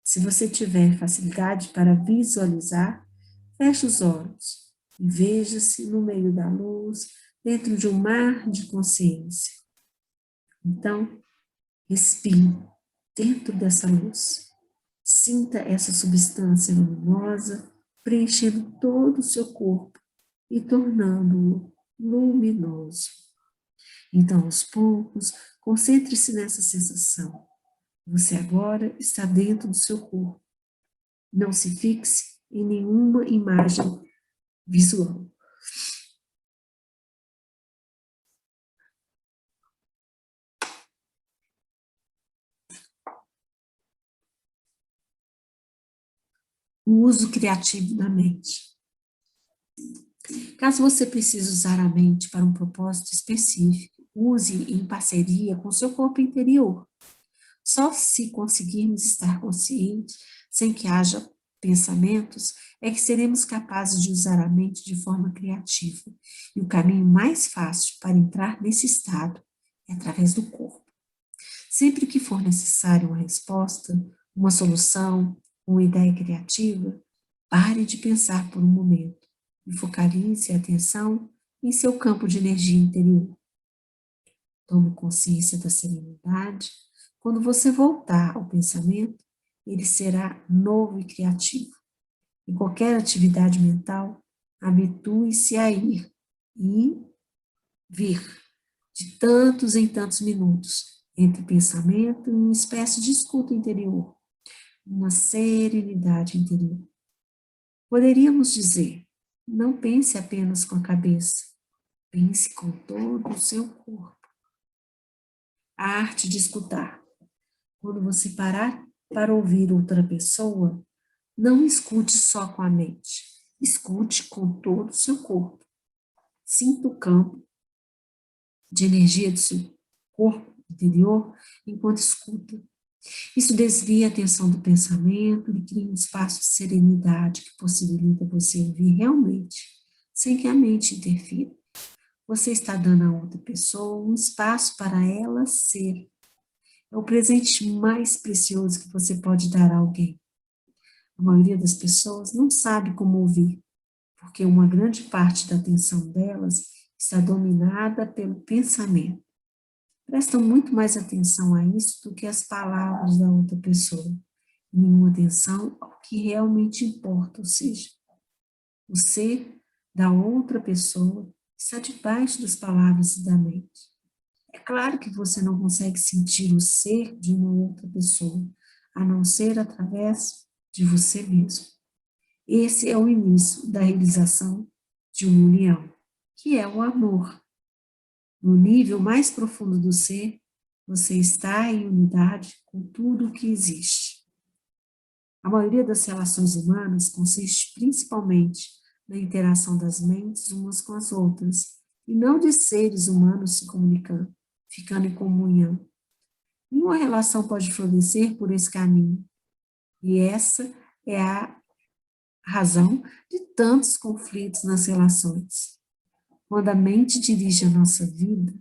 [SPEAKER 1] Se você tiver facilidade para visualizar, feche os olhos e veja-se no meio da luz, dentro de um mar de consciência. Então, respire dentro dessa luz. Sinta essa substância luminosa preenchendo todo o seu corpo e tornando-o luminoso. Então, aos poucos, concentre-se nessa sensação. Você agora está dentro do seu corpo. Não se fixe em nenhuma imagem visual. O uso criativo da mente. Caso você precise usar a mente para um propósito específico, use em parceria com seu corpo interior. Só se conseguirmos estar conscientes, sem que haja pensamentos, é que seremos capazes de usar a mente de forma criativa. E o caminho mais fácil para entrar nesse estado é através do corpo. Sempre que for necessário uma resposta, uma solução, uma ideia criativa, pare de pensar por um momento e focalize a atenção em seu campo de energia interior. Tome consciência da serenidade. Quando você voltar ao pensamento, ele será novo e criativo. Em qualquer atividade mental, habitue-se a ir e vir, de tantos em tantos minutos, entre pensamento e uma espécie de escuta interior, uma serenidade interior. Poderíamos dizer, não pense apenas com a cabeça, pense com todo o seu corpo. A arte de escutar. Quando você parar para ouvir outra pessoa, não escute só com a mente, escute com todo o seu corpo. Sinta o campo de energia do seu corpo interior enquanto escuta. Isso desvia a atenção do pensamento e cria um espaço de serenidade que possibilita você ouvir realmente, sem que a mente interfira. Você está dando a outra pessoa um espaço para ela ser. É o presente mais precioso que você pode dar a alguém. A maioria das pessoas não sabe como ouvir, porque uma grande parte da atenção delas está dominada pelo pensamento. Prestam muito mais atenção a isso do que as palavras da outra pessoa. Nenhuma atenção ao que realmente importa, ou seja, o ser da outra pessoa está debaixo das palavras e da mente. É claro que você não consegue sentir o ser de uma outra pessoa, a não ser através de você mesmo. Esse é o início da realização de uma união, que é o amor. No nível mais profundo do ser, você está em unidade com tudo o que existe. A maioria das relações humanas consiste principalmente na interação das mentes umas com as outras, e não de seres humanos se comunicando, ficando em comunhão. Nenhuma relação pode florescer por esse caminho. E essa é a razão de tantos conflitos nas relações. Quando a mente dirige a nossa vida,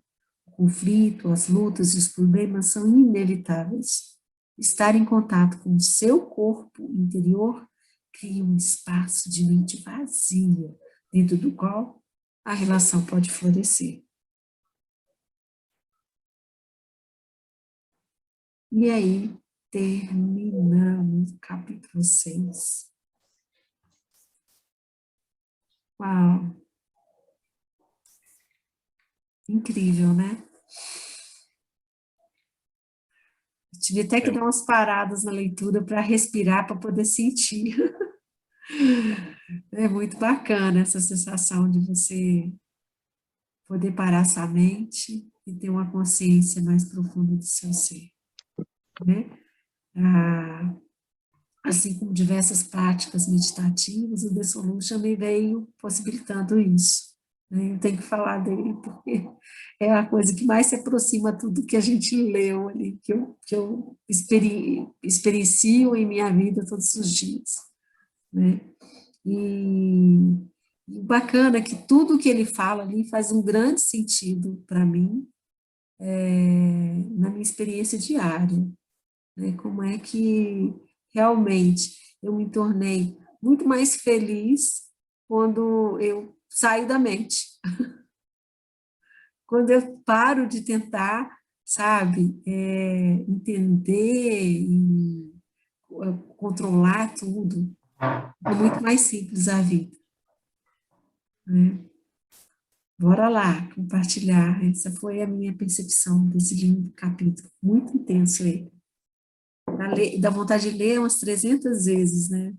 [SPEAKER 1] o conflito, as lutas e os problemas são inevitáveis. Estar em contato com o seu corpo interior cria um espaço de mente vazia, dentro do qual a relação pode florescer. E aí, terminamos o capítulo 6. Uau! Incrível, né? Eu tive até que dar umas paradas na leitura para respirar, para poder sentir. É muito bacana essa sensação de você poder parar sua mente e ter uma consciência mais profunda do seu ser, né? Ah, assim como diversas práticas meditativas, o The Solution me veio possibilitando isso, né? Eu tenho que falar dele porque é a coisa que mais se aproxima a tudo que a gente leu ali, que eu experiencio em minha vida todos os dias, né? E o bacana é que tudo que ele fala ali faz um grande sentido para mim, na minha experiência diária, né? Como é que realmente eu me tornei muito mais feliz quando eu saio da mente, quando eu paro de tentar, sabe, entender e controlar tudo, é muito mais simples a vida, né? Bora lá, compartilhar. Essa foi a minha percepção desse lindo capítulo. Muito intenso ele. Dá vontade de ler umas 300 vezes, né?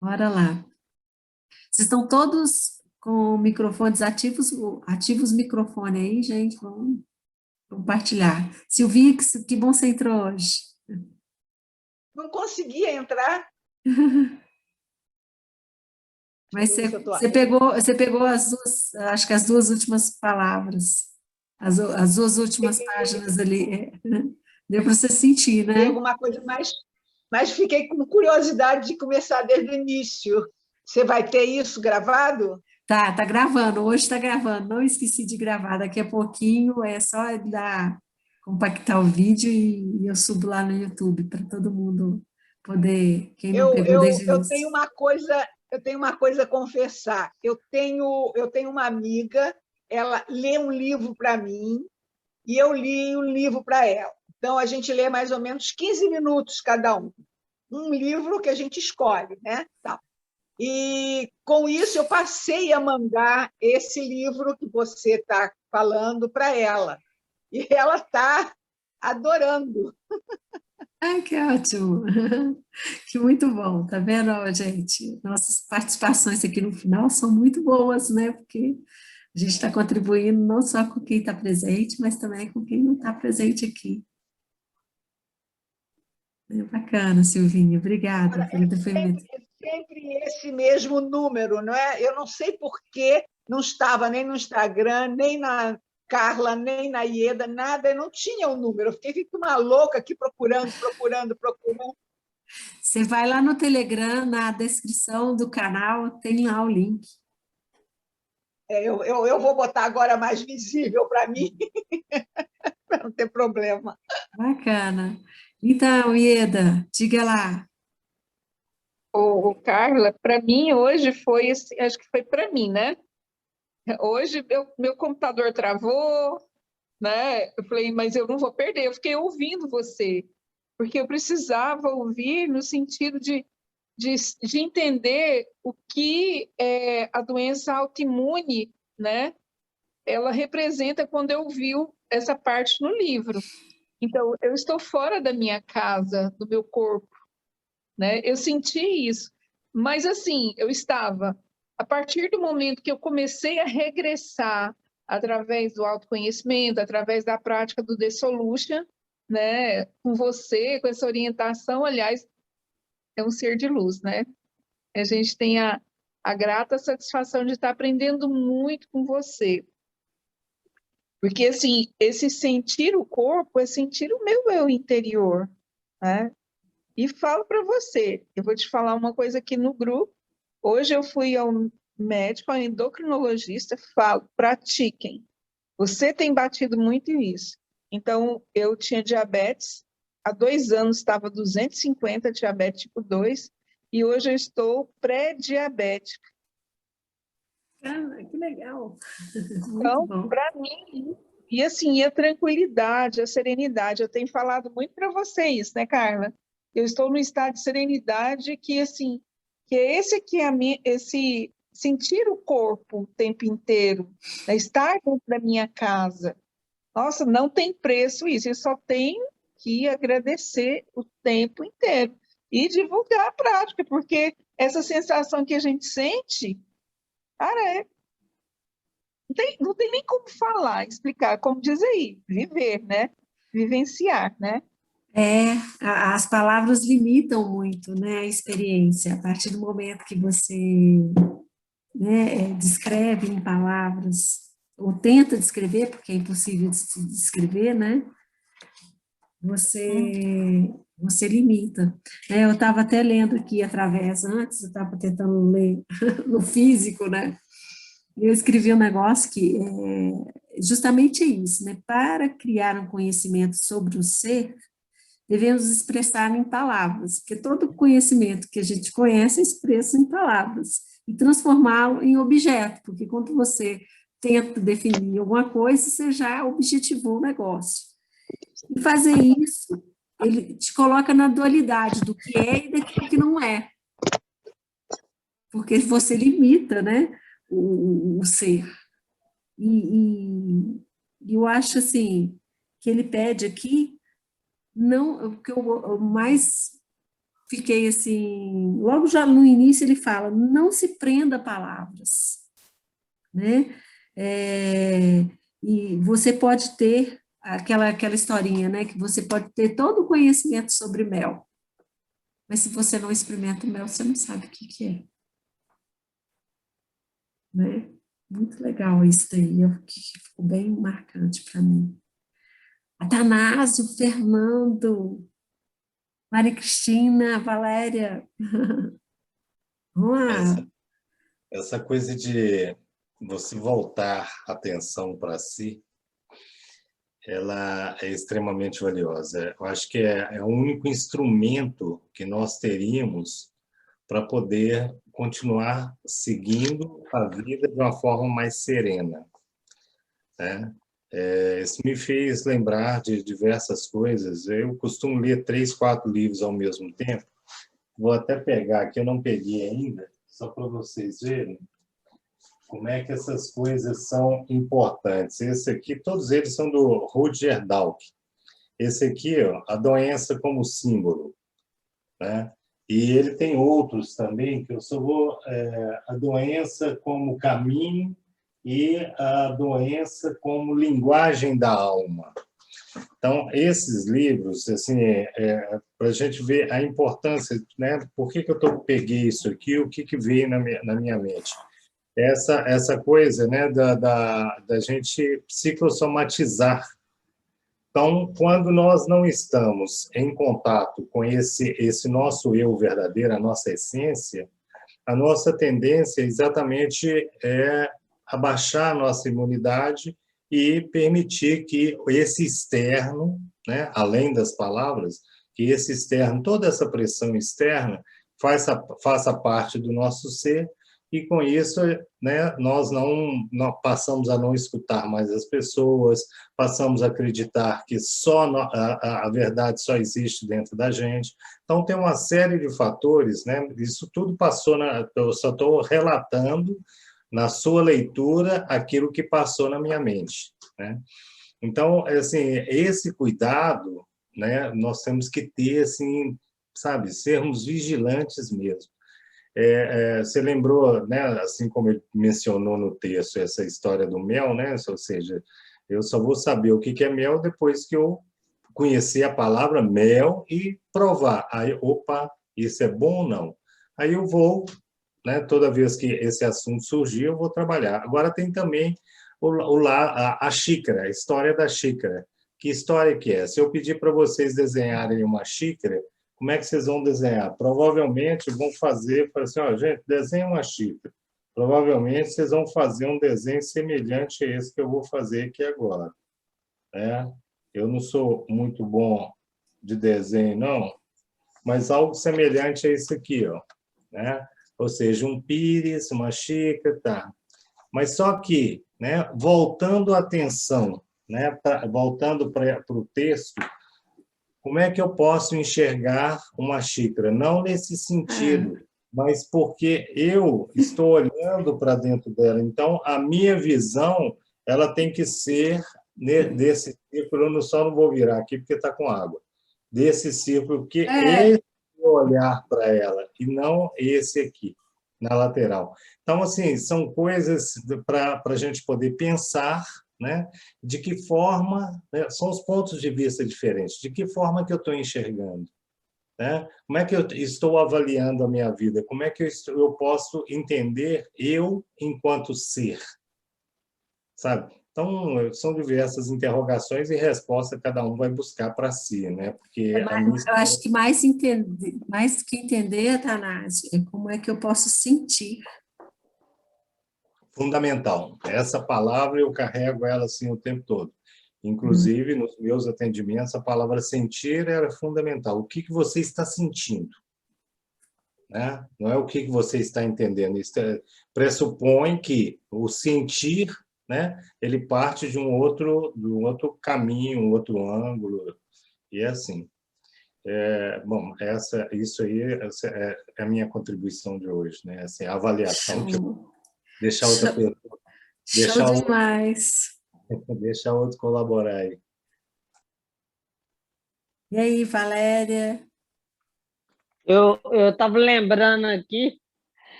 [SPEAKER 1] Bora lá. Vocês estão todos com microfones ativos? Ativos o microfone aí, gente. Vamos compartilhar. Silvia, que bom você entrou hoje.
[SPEAKER 2] Não conseguia entrar.
[SPEAKER 1] Mas você pegou as duas, acho que as duas últimas palavras, as duas últimas páginas ali. Deu para você sentir,
[SPEAKER 2] Tem
[SPEAKER 1] né?
[SPEAKER 2] alguma coisa mais, mas fiquei com curiosidade de começar desde o início. Você vai ter isso gravado?
[SPEAKER 1] Tá gravando, hoje está gravando, não esqueci de gravar, daqui a pouquinho é só compactar o vídeo e eu subo lá no YouTube para todo mundo poder, quem não
[SPEAKER 2] Eu,
[SPEAKER 1] pegou
[SPEAKER 2] eu,
[SPEAKER 1] desde o
[SPEAKER 2] eu
[SPEAKER 1] início.
[SPEAKER 2] tenho uma coisa, eu tenho uma coisa a confessar. Eu tenho uma amiga, ela lê um livro para mim e eu li um livro para ela. Então, a gente lê mais ou menos 15 minutos cada um. Um livro que a gente escolhe, né? Tá. E, com isso, eu passei a mandar esse livro que você está falando para ela. E ela está adorando.
[SPEAKER 1] Ai, que ótimo! Que muito bom, tá vendo, gente? Nossas participações aqui no final são muito boas, né? Porque a gente está contribuindo não só com quem está presente, mas também com quem não está presente aqui. É bacana, Silvinha, obrigada pelo depoimento.
[SPEAKER 2] Sempre esse mesmo número, não é? Eu não sei por que não estava nem no Instagram, nem na Carla, nem na Ieda, nada, eu não tinha o número. Eu fiquei feito uma louca aqui procurando, procurando, procurando.
[SPEAKER 1] Você vai lá no Telegram, na descrição do canal, tem lá o link.
[SPEAKER 2] Eu vou botar agora mais visível para mim, para não ter problema.
[SPEAKER 1] Bacana. Então, Ieda, diga lá.
[SPEAKER 3] Carla, para mim hoje foi, acho que foi para mim, né? Hoje meu computador travou, né? Eu falei, mas eu não vou perder. Eu fiquei ouvindo você, porque eu precisava ouvir no sentido de entender o que é a doença autoimune, né? Ela representa quando eu vi essa parte no livro. Então, eu estou fora da minha casa, do meu corpo, né? Eu senti isso. Mas, assim, eu estava, a partir do momento que eu comecei a regressar através do autoconhecimento, através da prática do Dissolution, né? Com você, com essa orientação, aliás, é um ser de luz, né? A gente tem a grata satisfação de estar aprendendo muito com você. Porque, assim, esse sentir o corpo é sentir o meu eu interior, né? E falo para você, eu vou te falar uma coisa aqui no grupo. Hoje eu fui ao médico, ao endocrinologista, falo, pratiquem. Você tem batido muito isso. Então, eu tinha diabetes, há 2 anos estava 250, diabetes tipo 2, e hoje eu estou pré-diabética.
[SPEAKER 1] Ah, que legal. Muito
[SPEAKER 3] Então,
[SPEAKER 1] bom.
[SPEAKER 3] para mim, e assim, a tranquilidade, a serenidade, eu tenho falado muito para vocês, né, Carla? Eu estou no estado de serenidade que, assim, que esse aqui é esse sentir o corpo o tempo inteiro, né? Estar dentro da minha casa. Nossa, não tem preço isso, eu só tenho que agradecer o tempo inteiro e divulgar a prática, porque essa sensação que a gente sente, cara, não tem nem como falar, explicar, como diz aí, viver, né? Vivenciar, né?
[SPEAKER 1] As palavras limitam muito, né, a experiência. A partir do momento que você, né, descreve em palavras, ou tenta descrever, porque é impossível de se descrever, né, você limita. Né? Eu estava até lendo aqui através, antes eu estava tentando ler no físico, né, e eu escrevi um negócio que é justamente isso, né, para criar um conhecimento sobre o ser, devemos expressar em palavras, porque todo conhecimento que a gente conhece é expresso em palavras. e transformá-lo em objeto, porque quando você tenta definir alguma coisa, você já objetivou o negócio. E fazer isso, ele te coloca na dualidade do que é e daquilo que não é, porque você limita, né, o ser. E eu acho assim, que ele pede aqui, não, o que eu mais fiquei assim, logo já no início ele fala, não se prenda a palavras, né? É, e você pode ter aquela historinha, né? Que você pode ter todo o conhecimento sobre mel, mas se você não experimenta o mel, você não sabe o que é, né? Muito legal isso daí, que ficou bem marcante para mim. Atanásio, Fernando, Maria Cristina, Valéria. Vamos lá.
[SPEAKER 4] Essa coisa de você voltar a atenção para si, ela é extremamente valiosa. Eu acho que é o único instrumento que nós teríamos para poder continuar seguindo a vida de uma forma mais serena, né? Isso me fez lembrar de diversas coisas. Eu costumo ler 3, 4 livros ao mesmo tempo. Vou até pegar aqui, eu não peguei ainda, só para vocês verem como é que essas coisas são importantes. Esse aqui, todos eles são do Rutger Dawkins. Esse aqui, ó, A Doença como Símbolo, né? E ele tem outros também, que eu só vou... A Doença como Caminho e A Doença como Linguagem da Alma. Então, esses livros, assim, para a gente ver a importância, né? Por que eu peguei isso aqui, o que veio na minha mente? Essa coisa, né, da gente psicossomatizar. Então, quando nós não estamos em contato com esse nosso eu verdadeiro, a nossa essência, a nossa tendência exatamente é abaixar a nossa imunidade e permitir que esse externo, né, além das palavras, que esse externo, toda essa pressão externa, faça parte do nosso ser, e com isso, né, nós passamos a não escutar mais as pessoas, passamos a acreditar que só a verdade só existe dentro da gente. Então, tem uma série de fatores, né? Isso tudo passou, eu só estou relatando na sua leitura aquilo que passou na minha mente, né? Então, assim, esse cuidado, né, nós temos que ter, assim, sabe, sermos vigilantes mesmo. Você lembrou, né, assim como ele mencionou no texto, essa história do mel, né? Ou seja, eu só vou saber o que é mel depois que eu conhecer a palavra mel e provar. Aí, opa, isso é bom ou não? Aí eu vou, né, toda vez que esse assunto surgir, eu vou trabalhar. Agora tem também a xícara, a história da xícara. Que história que é? Se eu pedir para vocês desenharem uma xícara, como é que vocês vão desenhar? Provavelmente vão fazer assim, ó, gente, desenha uma xícara. Provavelmente vocês vão fazer um desenho semelhante a esse que eu vou fazer aqui agora, né? Eu não sou muito bom de desenho, não, mas algo semelhante a isso aqui, ó, né? Ou seja, um pires, uma xícara, tá? Mas só que, né, voltando a atenção, né, voltando para o texto, como é que eu posso enxergar uma xícara? Não nesse sentido, mas porque eu estou olhando para dentro dela. Então, a minha visão ela tem que ser desse círculo. Eu só não vou virar aqui porque está com água. Desse círculo, porque esse é o olhar para ela, e não esse aqui, na lateral. Então, assim, são coisas para a gente poder pensar, né? De que forma, né? São os pontos de vista diferentes, de que forma que eu estou enxergando, né? Como é que eu estou avaliando a minha vida, como é que eu posso entender eu enquanto ser, sabe? Então, são diversas interrogações e respostas cada um vai buscar para si, né? Porque
[SPEAKER 1] Eu acho que mais que entender, Atanásio, é como é que eu posso sentir.
[SPEAKER 4] Fundamental. Essa palavra eu carrego ela assim o tempo todo. Inclusive, nos meus atendimentos, a palavra sentir era fundamental. O que você está sentindo? né? Não é o que você está entendendo. Isso pressupõe que o sentir, né, ele parte de um outro caminho, um outro ângulo, e é assim. Bom, isso aí é a minha contribuição de hoje, né? Assim, a avaliação que eu
[SPEAKER 1] Show.
[SPEAKER 4] deixar outra
[SPEAKER 1] Show,
[SPEAKER 4] pessoa,
[SPEAKER 1] show
[SPEAKER 4] deixar outro,
[SPEAKER 1] demais.
[SPEAKER 4] deixar outro colaborar aí.
[SPEAKER 1] E aí, Valéria?
[SPEAKER 5] Eu estava lembrando aqui,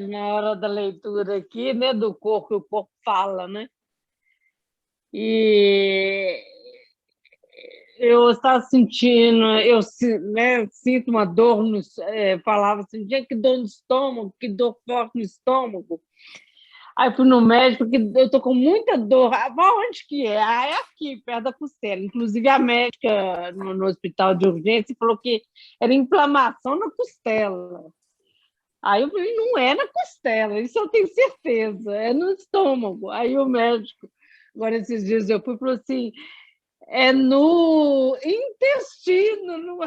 [SPEAKER 5] na hora da leitura aqui, né, do corpo, que o corpo fala, né? E eu estava sentindo, né, sinto uma dor, falava assim, gente, que dor no estômago, que dor forte no estômago. Aí fui no médico, que eu estou com muita dor. Ah, onde que é? Ah, é aqui, perto da costela. Inclusive, a médica no hospital de urgência falou que era inflamação na costela. Aí eu falei, não é na costela, isso eu tenho certeza, é no estômago. Aí o médico, agora esses dias eu fui e falou assim, é no intestino,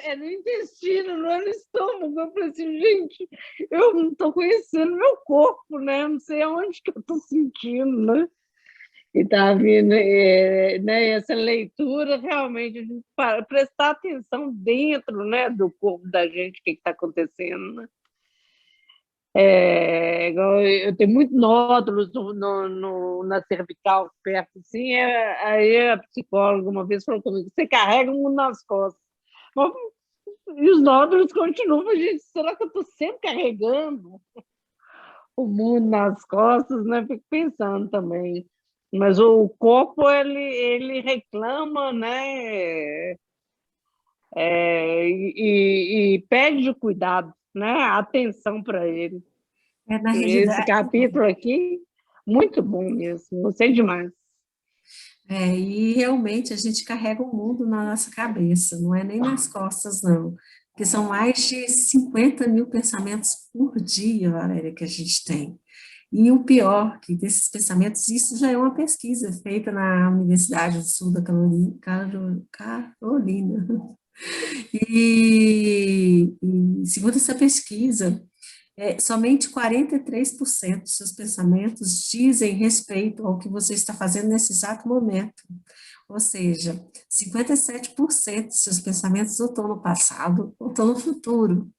[SPEAKER 5] é no intestino, não é no estômago. Eu falei assim, gente, eu não estou conhecendo meu corpo, né? Não sei aonde que eu estou sentindo, né? E está vindo, né, essa leitura, realmente, a gente prestar atenção dentro, né, do corpo da gente, o que está acontecendo, né? Eu tenho muitos nódulos na cervical, perto, assim, aí a psicóloga uma vez falou comigo, você carrega um nas costas. Mas, e os nódulos continuam, gente, será que eu estou sempre carregando o mundo nas costas, né? Fico pensando também. Mas o corpo, ele reclama, né? E pede cuidado, né? Atenção para ele.
[SPEAKER 1] Na
[SPEAKER 5] Esse
[SPEAKER 1] realidade,
[SPEAKER 5] capítulo aqui, muito bom mesmo, gostei demais.
[SPEAKER 1] e realmente a gente carrega o mundo na nossa cabeça, não é nem nas costas, não. Porque são mais de 50 mil pensamentos por dia, Valéria, que a gente tem. E o pior, que desses pensamentos, isso já é uma pesquisa feita na Universidade do Sul da Carolina. E segundo essa pesquisa, somente 43% dos seus pensamentos dizem respeito ao que você está fazendo nesse exato momento. Ou seja, 57% dos seus pensamentos ou estão no passado ou estão no futuro.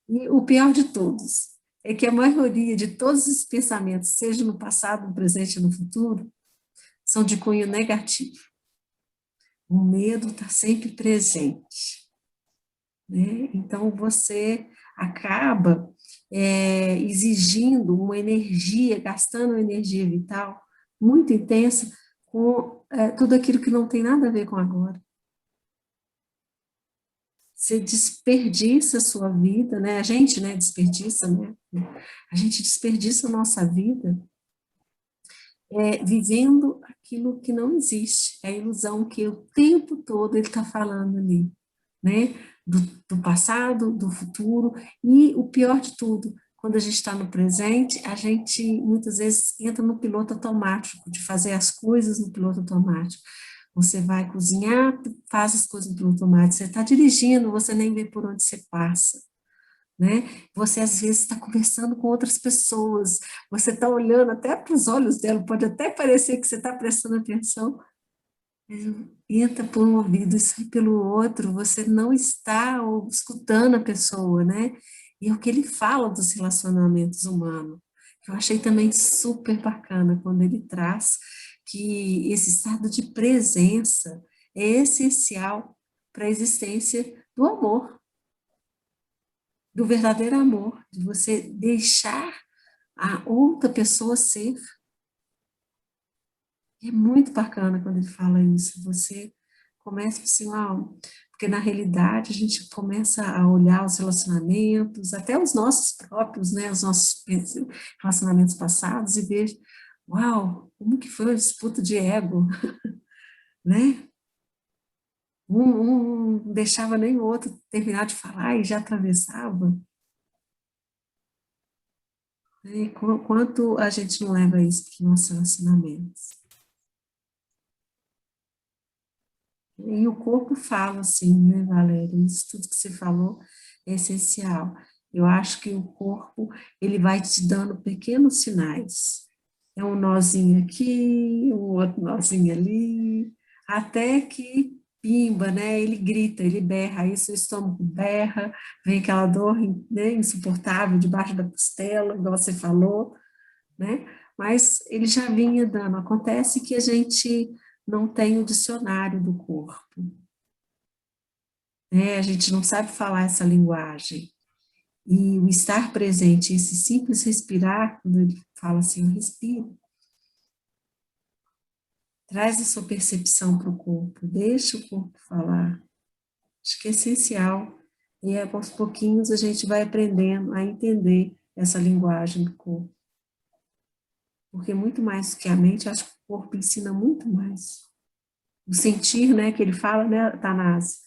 [SPEAKER 1] E o pior de todos é que a maioria de todos os pensamentos, seja no passado, no presente ou no futuro, são de cunho negativo. O medo está sempre presente, né? Então, você acaba exigindo uma energia, gastando uma energia vital muito intensa com tudo aquilo que não tem nada a ver com agora. Você desperdiça a sua vida, né? A gente, né, desperdiça, né? A gente desperdiça a nossa vida vivendo aquilo que não existe, é a ilusão que o tempo todo ele está falando ali, né? Do passado, do futuro, e o pior de tudo, quando a gente está no presente, a gente muitas vezes entra no piloto automático, de fazer as coisas no piloto automático. Você vai cozinhar, faz as coisas no piloto automático, você está dirigindo, você nem vê por onde você passa, né? Você às vezes está conversando com outras pessoas, você está olhando até para os olhos dela, pode até parecer que você está prestando atenção, mas entra por um ouvido e sai pelo outro, você não está escutando a pessoa, né? E é o que ele fala dos relacionamentos humanos, que eu achei também super bacana, quando ele traz que esse estado de presença é essencial para a existência do amor, do verdadeiro amor, de você deixar a outra pessoa ser. É muito bacana quando ele fala isso. Você começa assim, porque na realidade a gente começa a olhar os relacionamentos, até os nossos próprios, né, os nossos relacionamentos passados e ver, uau, como que foi a disputa de ego, né? Um não deixava nem o outro terminar de falar e já atravessava. Né? Quanto a gente não leva isso para os nossos relacionamentos? E o corpo fala assim, né, Valéria? Isso tudo que você falou é essencial. Eu acho que o corpo, ele vai te dando pequenos sinais. É um nozinho aqui, um outro nozinho ali, até que pimba, né? Ele grita, ele berra, aí seu estômago berra, vem aquela dor, né, insuportável debaixo da costela, igual você falou, né? Mas ele já vinha dando. Acontece que a gente não tem o dicionário do corpo, né? A gente não sabe falar essa linguagem. E o estar presente, esse simples respirar, quando ele fala assim, eu respiro, traz a sua percepção para o corpo, deixa o corpo falar. Acho que é essencial. E aos pouquinhos a gente vai aprendendo a entender essa linguagem do corpo. Porque muito mais do que a mente, acho que o corpo ensina muito mais. O sentir, né, que ele fala, né, Tanase?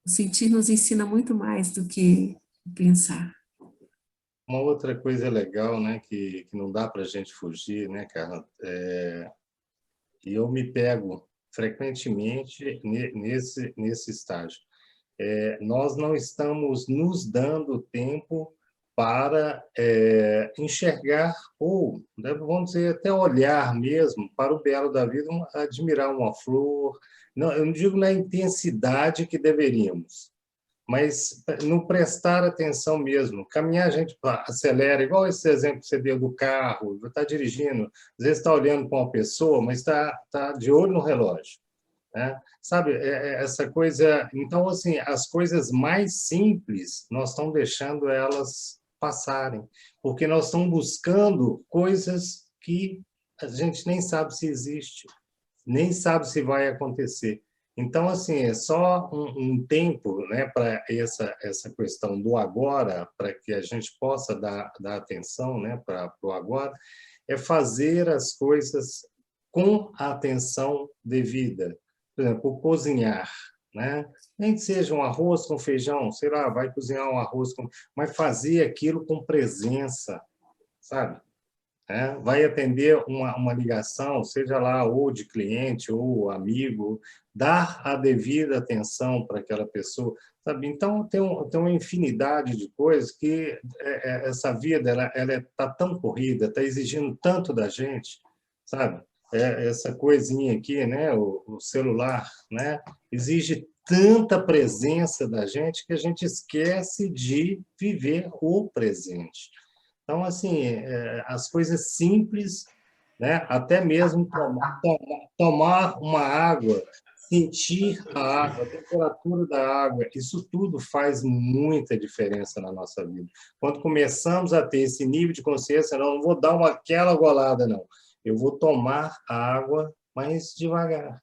[SPEAKER 1] O sentir nos ensina muito mais do que o pensar.
[SPEAKER 4] Uma outra coisa legal, né, que não dá para a gente fugir, né, Carla? E eu me pego frequentemente nesse estágio. Nós não estamos nos dando tempo para enxergar, ou, né, vamos dizer, até olhar mesmo para o belo da vida, admirar uma flor. Não, eu não digo na intensidade que deveríamos, mas não prestar atenção mesmo. Caminhar, a gente acelera, igual esse exemplo que você deu do carro, está dirigindo, às vezes está olhando para uma pessoa, mas está de olho no relógio, né? Sabe, essa coisa... Então, assim, as coisas mais simples, nós estamos deixando elas passarem, porque nós estamos buscando coisas que a gente nem sabe se existe, nem sabe se vai acontecer. Então, assim, é só um tempo, né, para essa questão do agora, para que a gente possa dar atenção, né, para o agora, é fazer as coisas com a atenção devida. Por exemplo, cozinhar, né? Nem que seja um arroz com feijão, sei lá, vai cozinhar um arroz com... Mas fazer aquilo com presença, sabe? Vai atender uma ligação, seja lá ou de cliente ou amigo, dar a devida atenção para aquela pessoa, sabe? Então, tem uma infinidade de coisas que essa vida ela está tão corrida, está exigindo tanto da gente, sabe? Essa coisinha aqui, né? O celular, né? Exige tanta presença da gente que a gente esquece de viver o presente. Então, assim, as coisas simples, né? Até mesmo tomar uma água, sentir a água, a temperatura da água, isso tudo faz muita diferença na nossa vida. Quando começamos a ter esse nível de consciência, não vou dar aquela golada, não. Eu vou tomar a água mais devagar,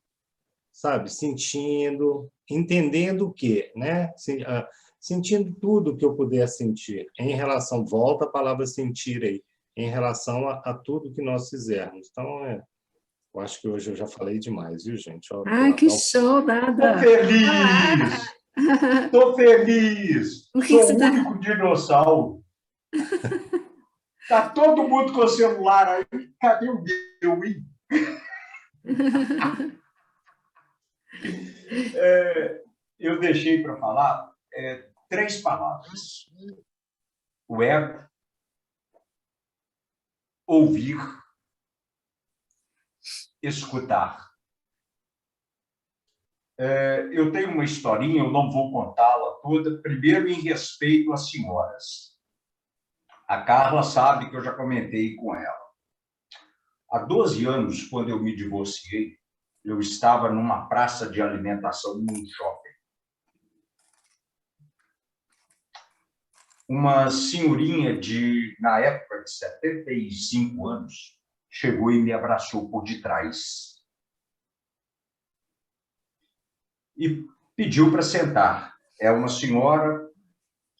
[SPEAKER 4] sabe? Sentindo, entendendo o quê, né? Sentindo tudo que eu puder sentir em relação, volta a palavra sentir aí, em relação a tudo que nós fizermos. Então, eu acho que hoje eu já falei demais, viu, gente? Ó,
[SPEAKER 1] Ah, que show,
[SPEAKER 6] Estou
[SPEAKER 1] nada.
[SPEAKER 6] feliz! Estou feliz!
[SPEAKER 1] O que que
[SPEAKER 6] Sou
[SPEAKER 1] você
[SPEAKER 6] o
[SPEAKER 1] está...
[SPEAKER 6] único dinossauro. Está todo mundo com o celular aí. Cadê o meu, hein? Eu deixei para falar 3 palavras. O ego, ouvir, escutar. Eu tenho uma historinha, eu não vou contá-la toda, primeiro em respeito às senhoras. A Carla sabe que eu já comentei com ela. Há 12 anos, quando eu me divorciei, eu estava numa praça de alimentação num shopping. Uma senhorinha na época de 75 anos, chegou e me abraçou por detrás. E pediu para sentar. É uma senhora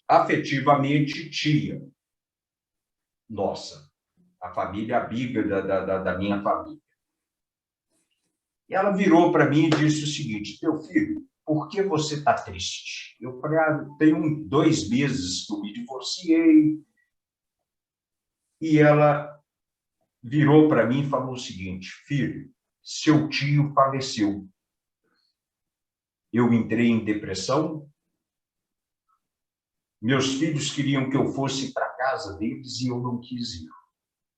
[SPEAKER 6] afetivamente tia nossa, a família amiga da minha família. E ela virou para mim e disse o seguinte: teu filho, por que você está triste? Eu falei, tem 2 meses que eu me divorciei. E ela virou para mim e falou o seguinte: filho, seu tio faleceu. eu entrei em depressão. Meus filhos queriam que eu fosse para a casa deles e eu não quis ir.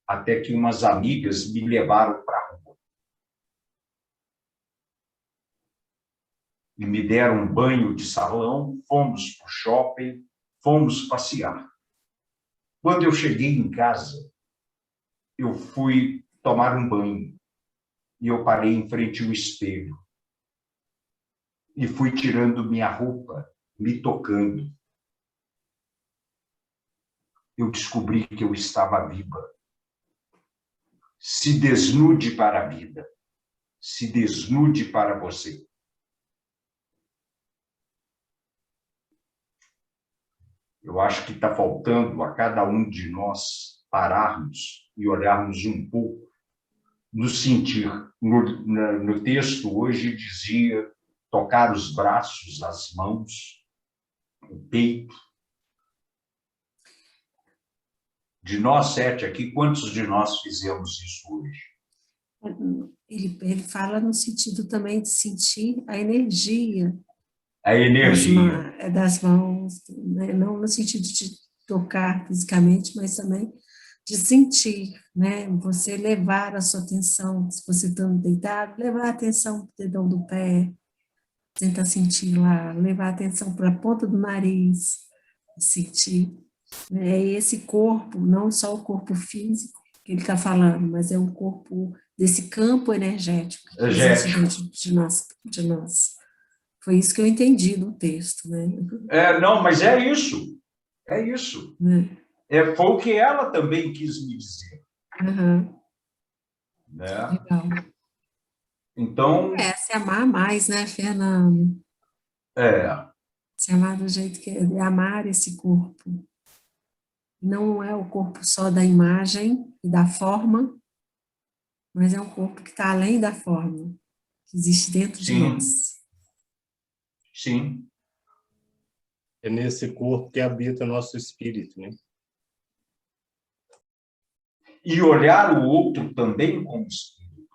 [SPEAKER 6] Até que umas amigas me levaram para a rua. E me deram um banho de salão, fomos para o shopping, fomos passear. Quando eu cheguei em casa, eu fui tomar um banho e eu parei em frente ao espelho e fui tirando minha roupa, me tocando. Eu descobri que eu estava viva. Se desnude para a vida. Se desnude para você. Eu acho que está faltando a cada um de nós pararmos e olharmos um pouco, nos sentir. No texto hoje dizia tocar os braços, as mãos, o peito. De nós 7 aqui, quantos de nós fizemos isso hoje?
[SPEAKER 1] Ele fala no sentido também de sentir a energia.
[SPEAKER 6] A energia.
[SPEAKER 1] Das mãos, né? Não no sentido de tocar fisicamente, mas também de sentir, né? Você levar a sua atenção, se você está deitado, levar a atenção para o dedão do pé, tentar sentir lá, levar a atenção para a ponta do nariz, sentir. É esse corpo, não só o corpo físico que ele está falando, mas é um corpo desse campo energético que existe dentro de nós. Foi isso que eu entendi no texto, né?
[SPEAKER 6] Não, mas é isso. É isso. Foi o que ela também quis me dizer.
[SPEAKER 1] Uhum.
[SPEAKER 6] Né?
[SPEAKER 1] Legal.
[SPEAKER 6] Então...
[SPEAKER 1] se amar mais, né, Fernando? Se amar do jeito que é, amar esse corpo. Não é o corpo só da imagem e da forma, mas é um corpo que está além da forma, que existe dentro de nós.
[SPEAKER 6] Sim.
[SPEAKER 4] É nesse corpo que habita o nosso espírito, né?
[SPEAKER 6] E olhar o outro também como espírito.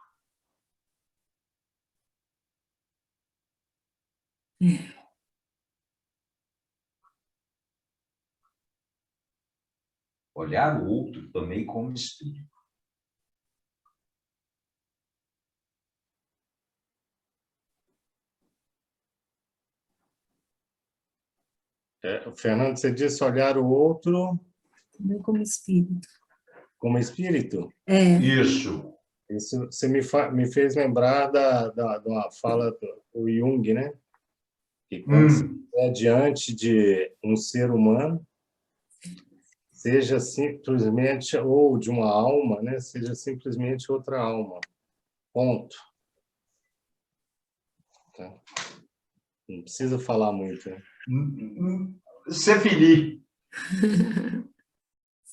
[SPEAKER 6] Olhar o outro também como espírito.
[SPEAKER 4] Fernando, você disse olhar o outro...
[SPEAKER 1] Também como espírito.
[SPEAKER 4] Como espírito?
[SPEAKER 6] Isso.
[SPEAKER 4] Isso você me fez lembrar da uma fala do Jung, né? Que quando você estiver diante de um ser humano, seja simplesmente, ou de uma alma, né? Seja simplesmente outra alma. Ponto. Tá? Não precisa falar muito, né?
[SPEAKER 6] Ser feliz.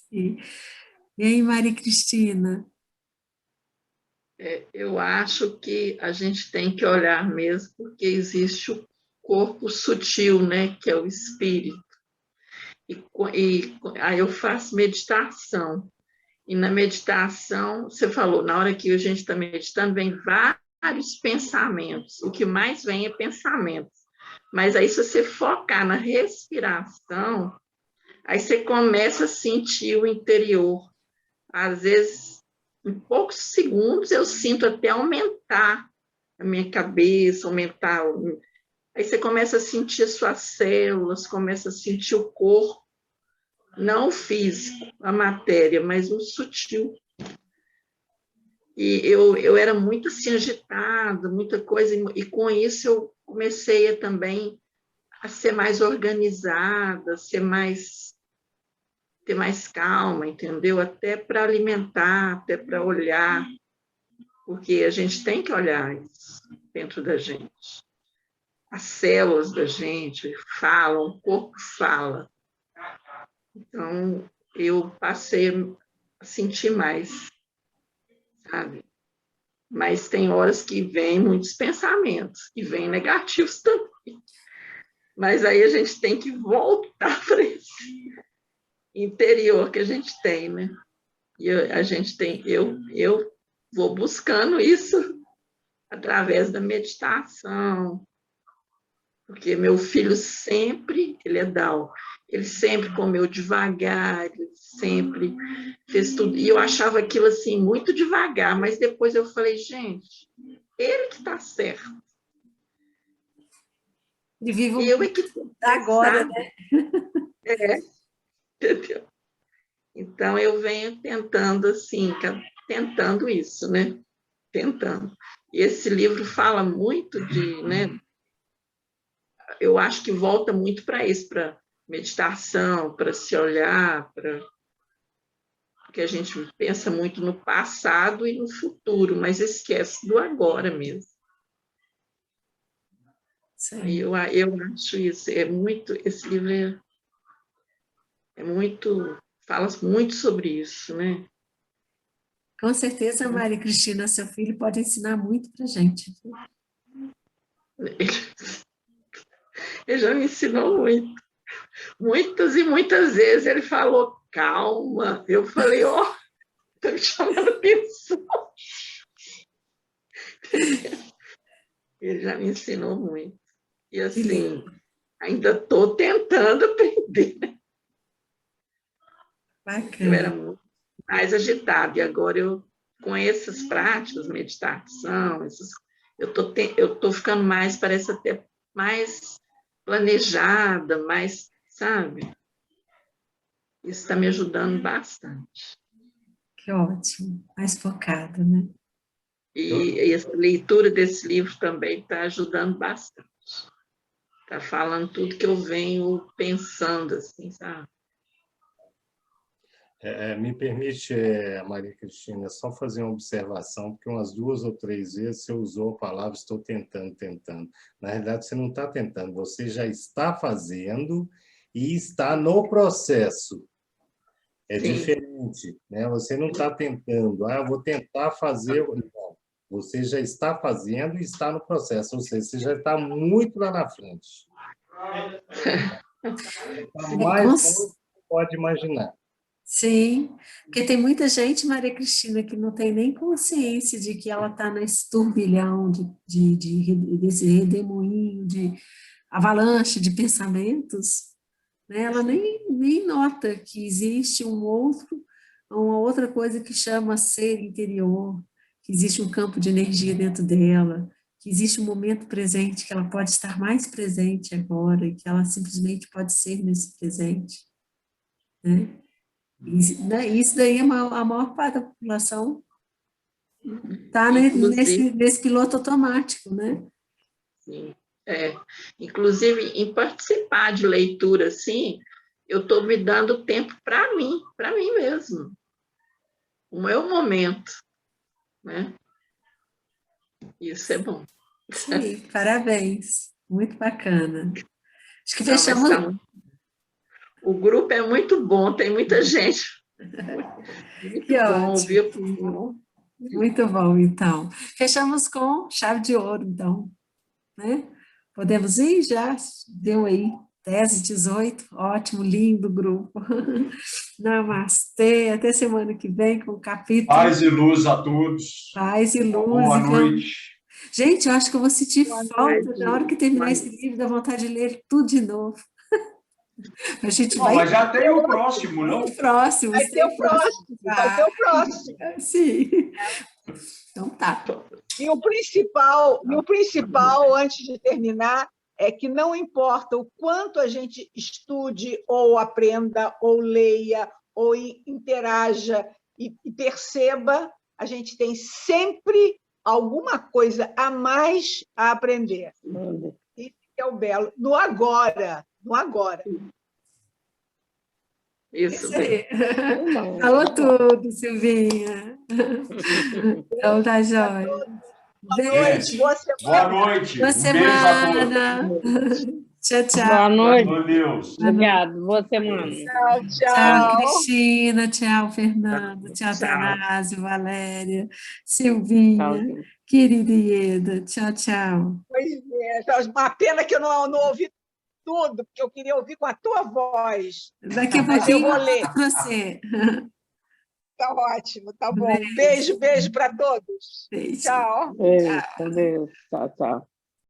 [SPEAKER 1] Sim. E aí, Maria Cristina?
[SPEAKER 3] Eu acho que a gente tem que olhar mesmo, porque existe o corpo sutil, né, que é o espírito. E aí eu faço meditação. E na meditação, você falou, na hora que a gente está meditando, vem vários pensamentos. O que mais vem é pensamentos. Mas aí, se você focar na respiração, aí você começa a sentir o interior. Às vezes, em poucos segundos, eu sinto até aumentar a minha cabeça, aumentar... Aí você começa a sentir as suas células, começa a sentir o corpo, não o físico, a matéria, mas o sutil. E eu era muito assim, agitada, muita coisa, e com isso eu comecei também a ser mais organizada, ter mais calma, entendeu? Até para alimentar, até para olhar, porque a gente tem que olhar isso dentro da gente. As células da gente falam, o corpo fala. Então, eu passei a sentir mais, sabe? Mas tem horas que vêm muitos pensamentos, e vêm negativos também. Mas aí a gente tem que voltar para esse interior que a gente tem, né? E a gente tem, eu vou buscando isso através da meditação,
[SPEAKER 7] Porque meu filho sempre, ele é Down, ele sempre comeu devagar, ele sempre fez tudo. E eu achava aquilo assim muito devagar, mas depois eu falei, gente, ele que está certo.
[SPEAKER 1] Ele vive
[SPEAKER 7] Eu é que tenho que
[SPEAKER 1] agora,
[SPEAKER 7] pensar.
[SPEAKER 1] né?
[SPEAKER 7] É, entendeu? Então eu venho tentando assim, tentando isso, né? Tentando. E esse livro fala muito de, né? Eu acho que volta muito para isso, para meditação, para se olhar, porque a gente pensa muito no passado e no futuro, mas esquece do agora mesmo. Aí eu acho isso, esse livro é muito, fala muito sobre isso, né?
[SPEAKER 1] Com certeza, Maria Cristina, seu filho pode ensinar muito para a gente.
[SPEAKER 7] Ele já me ensinou muito. Muitas e muitas vezes ele falou, calma. Eu falei, ó, estou me chamando atenção. Ele já me ensinou muito. E assim, ainda estou tentando aprender. Eu era
[SPEAKER 1] Bacana.
[SPEAKER 7] muito mais agitada, e agora com essas práticas, meditação, eu estou ficando mais, parece até mais planejada, mais, sabe? Isso está me ajudando bastante.
[SPEAKER 1] Que ótimo. Mais focado, né?
[SPEAKER 7] E a leitura desse livro também está ajudando bastante. Está falando tudo que eu venho pensando, assim, sabe?
[SPEAKER 4] Me permite, Maria Cristina, só fazer uma observação, porque umas 2 ou 3 vezes você usou a palavra estou tentando, tentando. Na realidade, você não está tentando, você já está fazendo e está no processo. É
[SPEAKER 7] Sim.
[SPEAKER 4] diferente, né? Você não está tentando, eu vou tentar fazer. Não, você já está fazendo e está no processo, ou seja, você já está muito lá na frente. Está mais longe do que pode imaginar.
[SPEAKER 1] Sim, porque tem muita gente, Maria Cristina, que não tem nem consciência de que ela está nesse turbilhão desse redemoinho, de avalanche de pensamentos, né? Ela nem nota que existe uma outra coisa que chama ser interior, que existe um campo de energia dentro dela, que existe um momento presente, que ela pode estar mais presente agora, e que ela simplesmente pode ser nesse presente, né? Isso daí a maior parte da população está nesse piloto automático, né?
[SPEAKER 7] Sim. Inclusive, em participar de leitura, assim, eu estou me dando tempo para mim mesmo. O meu momento, né? Isso é bom.
[SPEAKER 1] Sim, parabéns. Muito bacana. Acho que
[SPEAKER 7] Não,
[SPEAKER 1] fechamos.
[SPEAKER 7] O grupo é muito bom, tem muita gente. Muito
[SPEAKER 1] Que
[SPEAKER 7] bom
[SPEAKER 1] ótimo.
[SPEAKER 7] ouvir.
[SPEAKER 1] Muito bom, então. Fechamos com chave de ouro, então, né? Podemos ir já? Deu aí 10h18, ótimo, lindo grupo. Namastê, até semana que vem com o capítulo.
[SPEAKER 6] Paz e luz a todos.
[SPEAKER 1] Paz e luz.
[SPEAKER 6] Boa noite.
[SPEAKER 1] Gente, eu acho que eu vou sentir
[SPEAKER 7] Boa
[SPEAKER 1] falta
[SPEAKER 7] noite.
[SPEAKER 1] na hora que terminar esse livro, da vontade de ler tudo de novo. A gente vai...
[SPEAKER 6] Mas já tem o próximo, não?
[SPEAKER 1] Próximo.
[SPEAKER 2] Vai ter o próximo, vai ter o próximo.
[SPEAKER 1] Sim. Então tá.
[SPEAKER 2] E o principal, antes de terminar, é que não importa o quanto a gente estude, ou aprenda, ou leia, ou interaja e perceba, a gente tem sempre alguma coisa a mais a aprender. Isso é o belo. No agora, no agora.
[SPEAKER 7] Isso
[SPEAKER 1] aí. Falou tudo, Silvinha. Então tá jóia.
[SPEAKER 2] Boa noite, boa semana.
[SPEAKER 6] Boa noite.
[SPEAKER 1] Boa semana. Tchau, tchau.
[SPEAKER 5] Boa noite.
[SPEAKER 6] Meu Deus.
[SPEAKER 5] Obrigado. Boa semana.
[SPEAKER 2] Tchau,
[SPEAKER 1] Tchau, Cristina. Tchau, Fernando. Tchau, Tanásio, Valéria, Silvinha,
[SPEAKER 5] Tchau.
[SPEAKER 1] querida Ieda. Tchau, tchau.
[SPEAKER 2] Pois é, uma pena que eu não ouvi tudo, porque eu queria ouvir com a tua voz.
[SPEAKER 1] Daqui a
[SPEAKER 2] Mas
[SPEAKER 1] pouquinho
[SPEAKER 2] eu vou ler.
[SPEAKER 1] para você.
[SPEAKER 2] Tá ótimo, tá bom. Beijo para todos.
[SPEAKER 1] Beijo.
[SPEAKER 2] Tchau.
[SPEAKER 5] Beijo. Tchau.